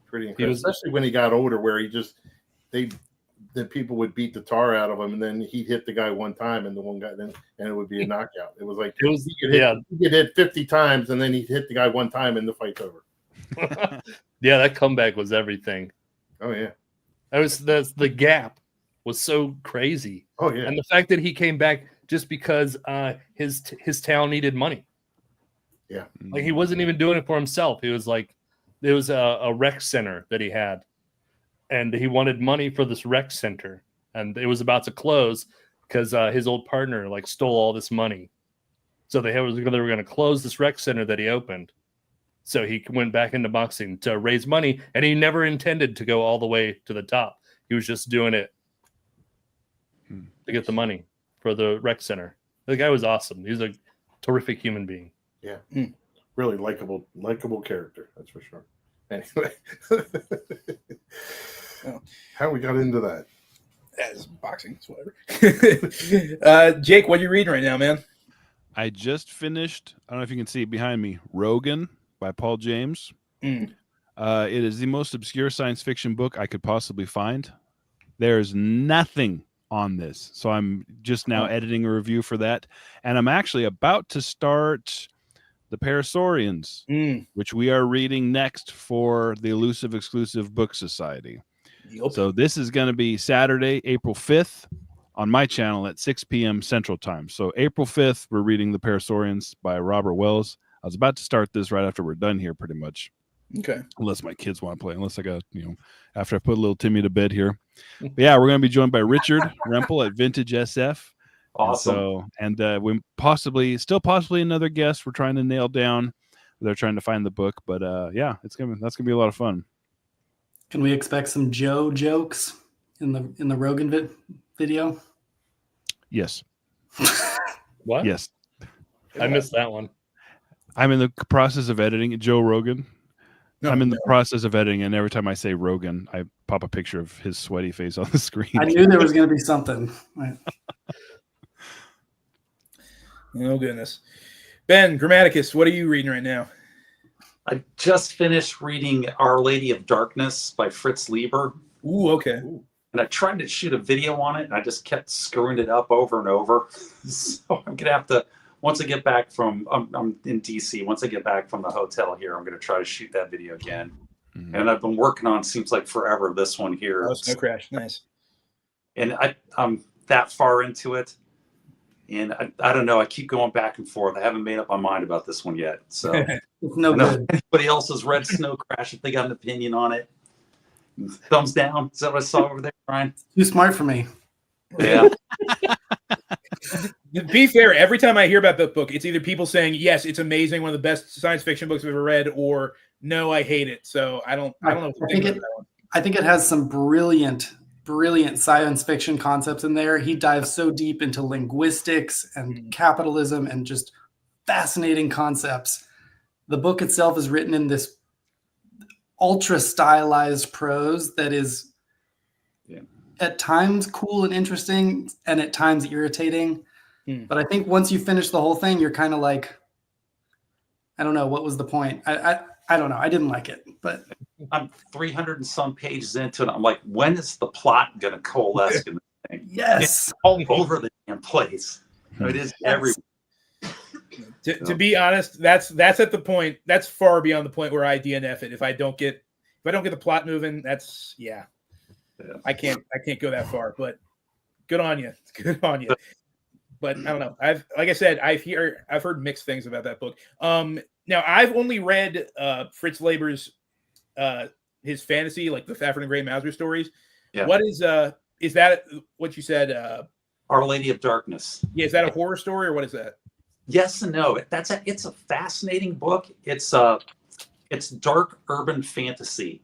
Pretty He incredible, was- especially when he got older, where the people would beat the tar out of him, and then he'd hit the guy one time, and the one guy and it would be a knockout. It was like It was- he could hit 50 times, and then he'd hit the guy one time, and the fight's over. Yeah, that comeback was everything. Oh yeah, The gap was so crazy, oh yeah. and the fact that he came back just because his town needed money. Yeah. Like he wasn't even doing it for himself. He was like, there was a rec center that he had, and he wanted money for this rec center, and it was about to close because his old partner like stole all this money. So they were going to close this rec center that he opened. So he went back into boxing to raise money, and he never intended to go all the way to the top. He was just doing it to get the money for the rec center. The guy was awesome. He was a terrific human being. Yeah. really likable character. That's for sure. Anyway, Oh. how we got into that? As boxing, it's whatever. Jake, what are you reading right now, man? I just finished, I don't know if you can see behind me, Rogan by Paul James. Mm. It is the most obscure science fiction book I could possibly find. There's nothing on this. So I'm just now editing a review for that. And I'm actually about to start The Parasaurians, which we are reading next for the Elusive Exclusive Book Society. Yep. So this is going to be Saturday, April 5th on my channel at 6 p.m. Central Time. So April 5th, we're reading The Parasaurians by Robert Wells. I was about to start this right after we're done here, pretty much. Okay. Unless my kids want to play, unless I got, after I put little Timmy to bed here. But yeah, we're going to be joined by Richard Rempel at Vintage SF. Awesome. And we still possibly another guest we're trying to nail down. They're trying to find the book, but yeah, that's gonna be a lot of fun. Can we expect some Joe jokes in the Rogan video? Yes. What? Yes. I missed that one. I'm in the process of editing Joe Rogan. No, I'm in the process of editing, and every time I say Rogan, I pop a picture of his sweaty face on the screen. I knew there was going to be something. Right. Oh, goodness. Ben, Grammaticus, what are you reading right now? I just finished reading Our Lady of Darkness by Fritz Lieber. Ooh, okay. And I tried to shoot a video on it, and I just kept screwing it up over and over. So I'm going to have to, once I get back from, I'm in DC, once I get back from the hotel here, I'm going to try to shoot that video again. Mm-hmm. And I've been working on, seems like forever, this one here. Oh, Snow Crash. Nice. And I'm that far into it. And I don't know, I keep going back and forth. I haven't made up my mind about this one yet. So it's no good. Anybody else has read Snow Crash, if they got an opinion on it, thumbs down. Is that what I saw over there, Brian? Too smart for me. Yeah. To be fair, every time I hear about that book, it's either people saying, yes, it's amazing, one of the best science fiction books I've ever read, or no, I hate it. So I don't know what to think about that one. I think it has some brilliant science fiction concepts in there. He dives so deep into linguistics and capitalism and just fascinating concepts. The book itself is written in this ultra stylized prose that is at times cool and interesting and at times irritating. But I think once you finish the whole thing, you're kind of like, I don't know, what was the point? I don't know. I didn't like it, but I'm 300 and some pages into it. I'm like, when is the plot going to coalesce in this thing? yes, It's all over the damn place. It is everywhere. To be honest, that's at the point. That's far beyond the point where I DNF it. If I don't get the plot moving, that's I can't go that far. But good on you. Good on you. But I don't know. I've heard mixed things about that book. Now I've only read Fritz Leiber's his fantasy, like the Fafhrd and Grey Mauser stories. Yeah. What is that what you said? Our Lady of Darkness. Yeah, is that a horror story or what is that? Yes and no. It's a fascinating book. It's dark urban fantasy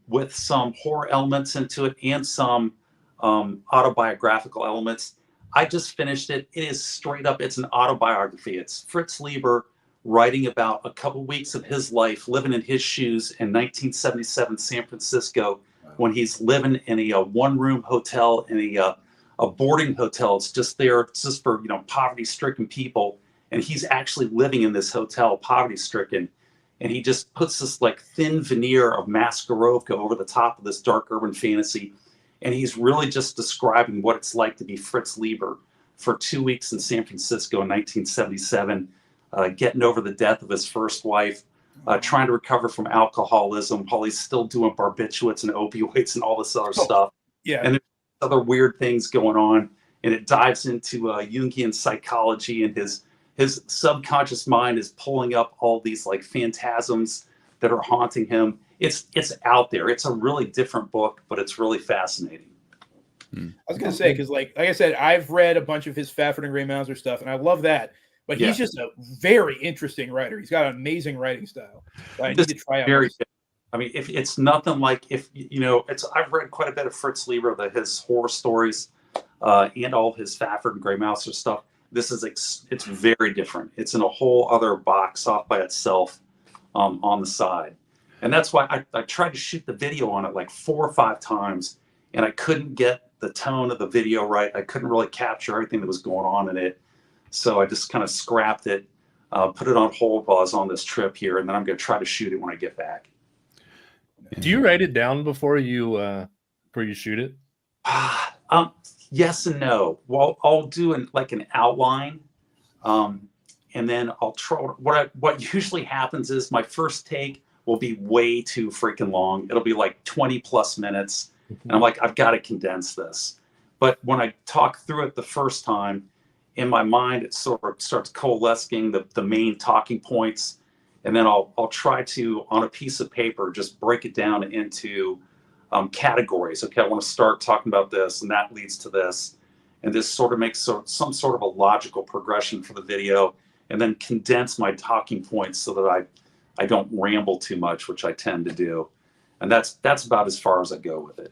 with some horror elements into it and some autobiographical elements. I just finished it. It is straight up. It's an autobiography. It's Fritz Leiber writing about a couple weeks of his life living in his shoes in 1977 San Francisco when he's living in a one-room hotel in a boarding hotel. It's just for poverty-stricken people, and he's actually living in this hotel, poverty-stricken, and he just puts this like thin veneer of Maskarovka over the top of this dark urban fantasy. And he's really just describing what it's like to be Fritz Leiber for 2 weeks in San Francisco in 1977, getting over the death of his first wife, trying to recover from alcoholism while he's still doing barbiturates and opioids and all this other stuff. Yeah. And there's other weird things going on. And it dives into Jungian psychology, and his subconscious mind is pulling up all these like phantasms that are haunting him. It's out there. It's a really different book, but it's really fascinating. I was gonna say, because like I said, I've read a bunch of his Fafhrd and Grey Mauser stuff, and I love that. But he's just a very interesting writer. He's got an amazing writing style. So I need to try out. I mean, if it's nothing like I've read quite a bit of Fritz Leiber, his horror stories, and all of his Fafhrd and Grey Mauser stuff. This is it's very different. It's in a whole other box off by itself on the side. And that's why I tried to shoot the video on it like 4 or 5 times, and I couldn't get the tone of the video right. I couldn't really capture everything that was going on in it. So I just kind of scrapped it, put it on hold while I was on this trip here, and then I'm going to try to shoot it when I get back. Do you write it down before you shoot it? Yes and no. Well, I'll do an outline, and then I'll try. What usually happens is my first take will be way too freaking long. It'll be like 20+ minutes, and I'm like, I've got to condense this. But when I talk through it the first time, in my mind, it sort of starts coalescing the main talking points, and then I'll try to, on a piece of paper, just break it down into categories. Okay, I want to start talking about this, and that leads to this, and this sort of makes some sort of a logical progression for the video, and then condense my talking points so that I don't ramble too much, which I tend to do, and that's about as far as I go with it.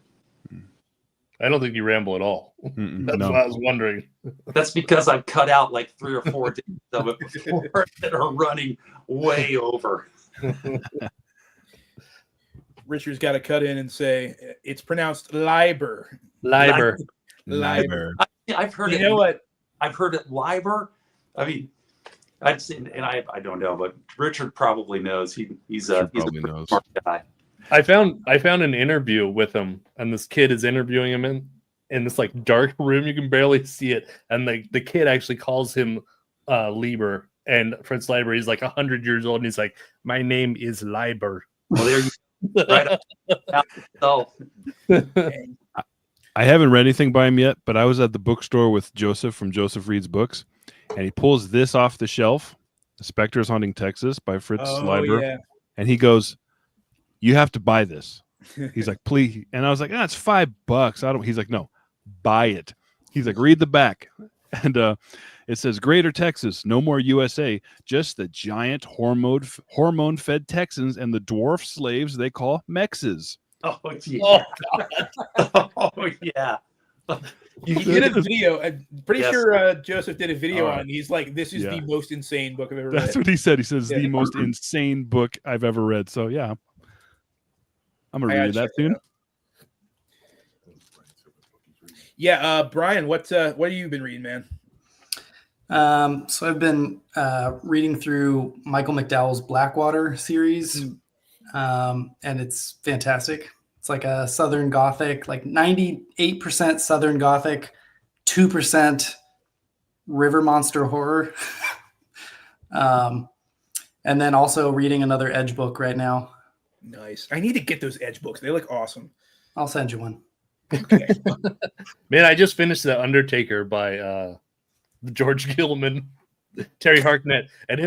I don't think you ramble at all. That's no. what I was wondering. That's because I've cut out like 3 or 4 days of it before that are running way over. Richard's got to cut in and say it's pronounced liber. Liber. Liber. I've heard it. You know what? I've heard it liber. I mean, I've seen, and I don't know, but Richard probably knows. He's a knows. smart guy. I found an interview with him, and this kid is interviewing him in this like dark room. You can barely see it, and the kid actually calls him Lieber, and Prince Lieber. He's like 100 years old, and he's like, "My name is Lieber." Well, there you right up. So, I haven't read anything by him yet, but I was at the bookstore with Joseph from Joseph Reads Books, and he pulls this off the shelf, The Spectres Haunting Texas by Fritz Leiber, Yeah. and he goes, "You have to buy this." He's like, "Please," and I was like, "It's $5. I don't." He's like, "No, buy it." He's like, "Read the back," and it says, "Greater Texas, no more USA, just the giant hormone-fed Texans and the dwarf slaves they call Mexes." oh yeah, oh yeah. He did a video. I'm pretty Yes. sure Joseph did a video All on right. it. He's like, this is Yeah. the most insane book I've ever That's read. what he said. He says, Yeah. the most insane book I've ever read. So yeah, I'm gonna I read gotta that check it soon. out. Yeah, Brian, what have you been reading, man? So I've been reading through Michael McDowell's Blackwater series, and it's fantastic. It's like a Southern Gothic, like 98% Southern Gothic, 2% river monster horror. And then also reading another Edge book right now. Nice. I need to get those Edge books. They look awesome. I'll send you one. Okay. Man, I just finished The Undertaker by George Gilman, Terry Harknett, and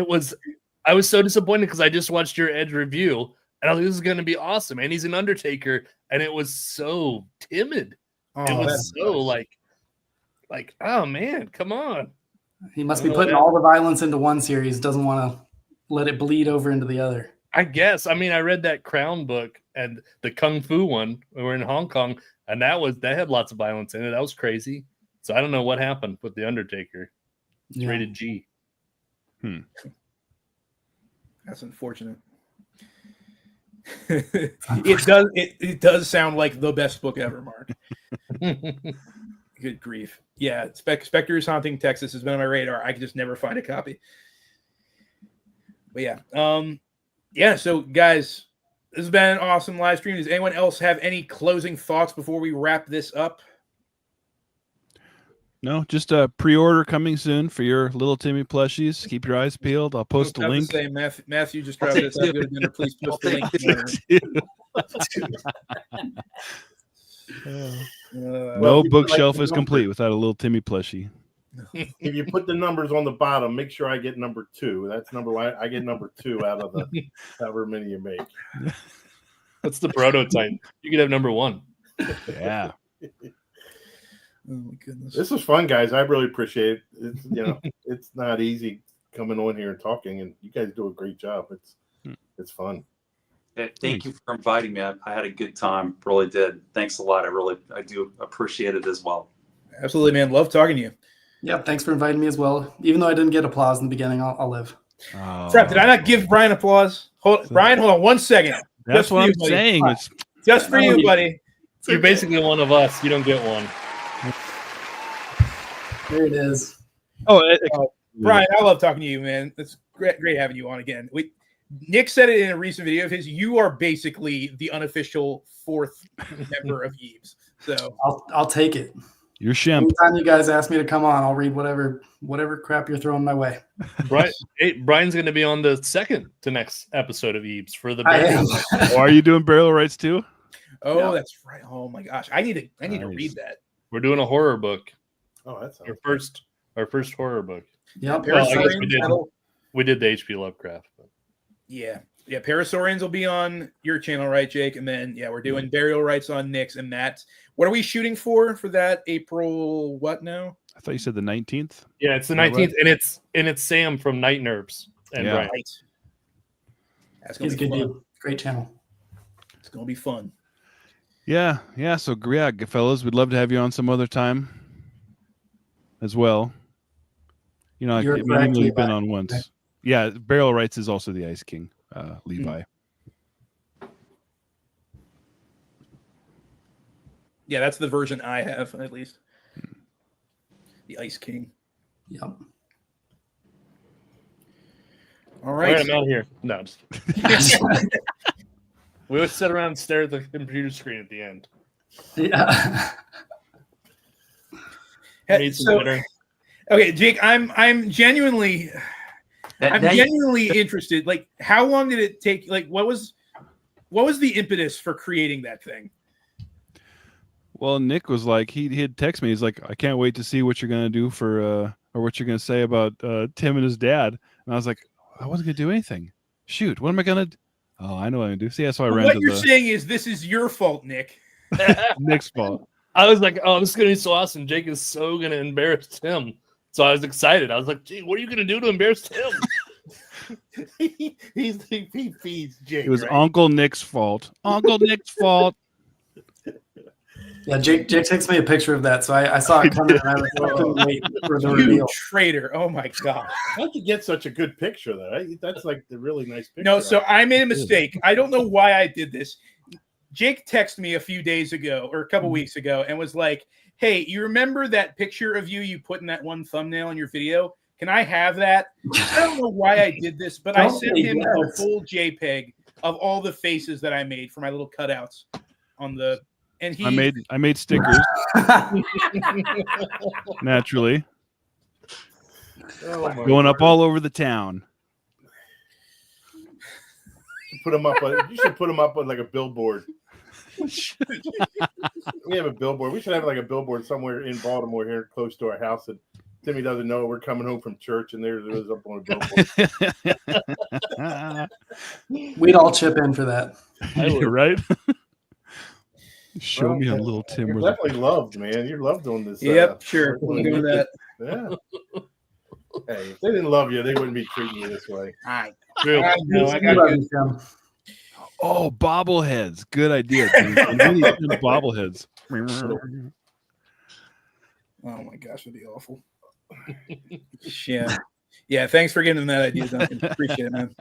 I was so disappointed because I just watched your Edge review, and I was like, this is going to be awesome. And he's an Undertaker, and it was so timid. Oh, It was that's so nice. like, oh man, come on. He must be Oh, putting yeah. all the violence into one series, doesn't want to let it bleed over into the other. I guess. I mean, I read that Crown book and the Kung Fu one. We were in Hong Kong, and that had lots of violence in it. That was crazy. So I don't know what happened with The Undertaker. It's Yeah. rated G. That's unfortunate. It does sound like the best book ever, Mark. Good grief. Yeah, Spectres Haunting Texas has been on my radar. I can just never find a copy. But yeah. So guys, this has been an awesome live stream. Does anyone else have any closing thoughts before we wrap this up? No, just a pre-order coming soon for your little Timmy plushies. Keep your eyes peeled. I'll post a I was link. about to say, Matthew just I'll dropped take this. I'll two. go to dinner. Please post the link. No bookshelf is complete without a little Timmy plushie. If you put the numbers on the bottom, make sure I get number 2. That's number one. I get number 2 out of the however many you make. That's the prototype. You could have number 1. Yeah. Oh my goodness. This was fun, guys. I really appreciate it. It's, it's not easy coming on here and talking, and you guys do a great job. It's fun. Thank you for inviting me. I had a good time. Really did. Thanks a lot. I do appreciate it as well. Absolutely, man. Love talking to you. Yeah, thanks for inviting me as well. Even though I didn't get applause in the beginning, I'll live. Oh, Crap, did I not give Brian applause? Brian, hold on 1 second. That's Just for what you, I'm buddy. saying. It's Just for you, buddy. You're basically one of us. You don't get one. There it is. Brian, I love talking to you, man. It's great having you on again. Nick said it in a recent video of his. You are basically the unofficial 4th member of EEBS. So I'll take it. You're Shemp. Anytime you guys ask me to come on, I'll read whatever crap you're throwing my way. Brian's going to be on the second to next episode of EEBS for the. I am. Oh, are you doing burial rights too? Oh, Yeah. that's right. Oh my gosh, I need to read that. We're doing a horror book. Oh, that's Our first horror book. Yep. Well, I guess Parasaurians, we did the H.P. Lovecraft. But. yeah. Parasaurians will be on your channel, right, Jake? And then we're doing burial rights on Nick's and Matt. What are we shooting for that April? What now? I thought you said the 19th. Yeah, it's the Is that 19th, and it's Sam from Night Nerves and Yeah. Brian. Right. That's He's gonna a be good fun. dude. Great channel. It's gonna be fun. Yeah. So fellas, we'd love to have you on some other time as well. You know, You're I mean, correct, you've Levi. been on once. Yeah, burial rights is also the Ice King, Levi. Yeah, that's the version I have, at least. The Ice King. Yep. All All right. right, I'm out of here. No, just kidding. We always sit around and stare at the computer screen at the end. Yeah. Need some dinner. Okay, Jake, I'm genuinely interested. Like, how long did it take? Like, what was the impetus for creating that thing? Well, Nick was like, he'd text me. He's like, I can't wait to see what you're gonna do for or what you're gonna say about Tim and his dad. And I was like, I wasn't gonna do anything. Shoot, what am I gonna? Oh, I know what I'm gonna do. See, that's why I ran What to you're saying is this is your fault, Nick. Nick's fault. I was like, oh, this is going to be so awesome. Jake is so going to embarrass Tim. So I was excited. I was like, gee, what are you going to do to embarrass Tim? he feeds Jake. It was right? Uncle Nick's fault. Uncle Nick's fault. Yeah, Jake takes me a picture of that, so I saw it coming and I couldn't wait for the You reveal. traitor. Oh my god. How'd you get such a good picture though? That's like the really nice picture. No, so I made a mistake. I don't know why I did this. Jake texted me a few days ago or a couple weeks ago and was like, hey, you remember that picture of you put in that one thumbnail in your video? Can I have that? I don't know why I did this, but I sent him a full JPEG of all the faces that I made for my little cutouts on the and he I made stickers naturally. Oh my Going up word. all over the town. Put them up. You should put them up on like a billboard. We have a billboard. We should have like a billboard somewhere in Baltimore here close to our house that Timmy doesn't know we're coming home from church, and there it is up on a billboard. We'd all chip in for that. You're right. Show me a Okay. little Tim. You're with a- definitely loved, man. You're loved on this. Yep, sure. We'll do that. Yeah. Hey, if they didn't love you, they wouldn't be treating you this way. I True. know. I We got love you. you, Tim. Oh, bobbleheads. Good idea. Dude. We need some bobbleheads. Oh my gosh, that'd be awful. Yeah. Thanks for getting that idea, Duncan. Appreciate it, man.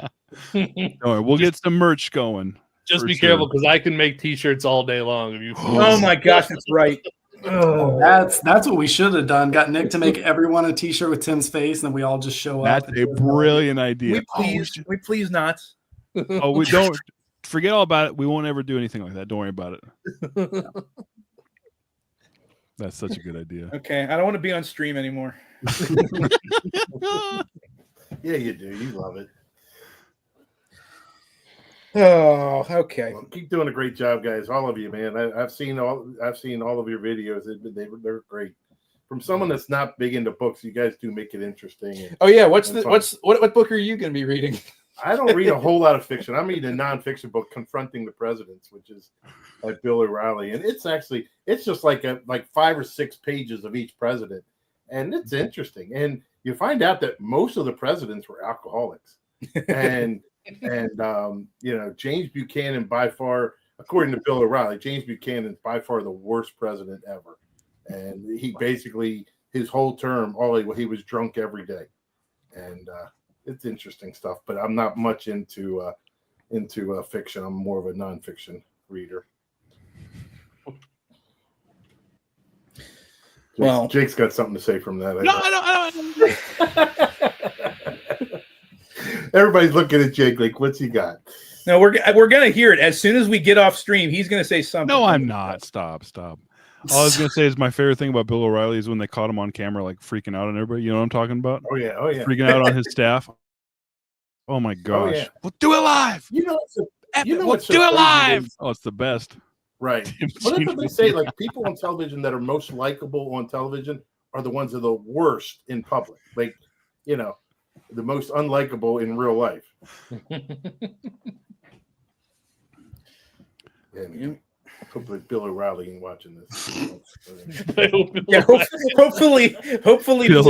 All right, we'll get some merch going. Just For be sure. careful because I can make T-shirts all day long. If you Oh my gosh, that's right. Oh, that's what we should have done. Got Nick to make everyone a T-shirt with Tim's face, and then we all just show up. That's a brilliant idea. We please not. Oh, we don't forget all about it. We won't ever do anything like that. Don't worry about it. That's such a good idea. Okay, I don't want to be on stream anymore. Yeah, you do. You love it. Oh, okay. Well, keep doing a great job, guys. All of you, man. I've seen all of your videos. They're great. From someone that's not big into books, you guys do make it interesting. And Oh yeah, what book are you going to be reading? I don't read a whole lot of fiction. I'm reading a nonfiction book, Confronting the Presidents, which is by Bill O'Reilly, and it's just like 5 or 6 pages of each president, and it's interesting. And you find out that most of the presidents were alcoholics, and James Buchanan, by far, according to Bill O'Reilly, James Buchanan is by far the worst president ever. And he basically his whole term, he was drunk every day, and it's interesting stuff. But I'm not much into fiction. I'm more of a nonfiction reader. Well, Jake's got something to say from that. No, I don't. Everybody's looking at Jake like, what's he got? No, we're gonna hear it as soon as we get off stream. He's gonna say something. No, I'm not. Stop. All I was gonna say is my favorite thing about Bill O'Reilly is when they caught him on camera, like freaking out on everybody. You know what I'm talking about? Oh yeah. Freaking out on his staff. Oh my gosh. yeah. We'll do it live. We'll do it live. Oh, it's the best. Right. What did they say? Like, people on television that are most likable on television are the ones that are the worst in public. Like, the most unlikable in real life. And hopefully Bill O'Reilly ain't watching this. Yeah, hopefully Bill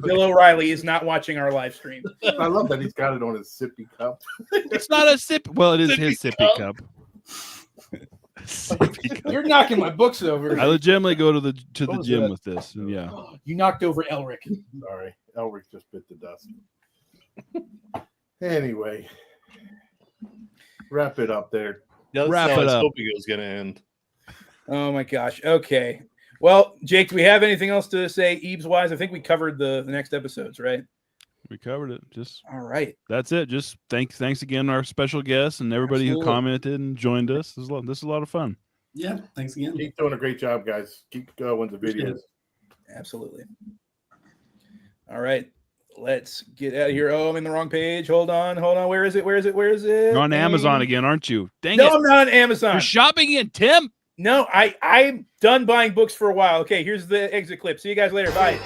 Bill O'Reilly is not watching our live stream. I love that he's got it on his sippy cup. It's not a sip. Well, it is his sippy cup. You're knocking my books over. I legitimately go to the gym that? with this. And yeah. You knocked over Elric. Sorry, Elric just bit the dust. Anyway, wrap it up there. Yeah, Wrap that's how it I was up. hoping it was going to end. Oh my gosh. Okay. Well, Jake, do we have anything else to say EEBS wise? I think we covered the next episodes, right? We covered it. Just All right. that's it. Just thanks again to our special guests and everybody Absolutely. who commented and joined us. This is a lot of fun. Yeah, thanks again. Keep doing a great job, guys. Keep going with the videos. Absolutely. All right. Let's get out of here. Oh, I'm in the wrong page. Hold on. Where is it? You're on Amazon again, aren't you? Dang No, it. I'm not on Amazon. You're shopping in, Tim. No, I'm done buying books for a while. Okay, here's the exit clip. See you guys later. Bye.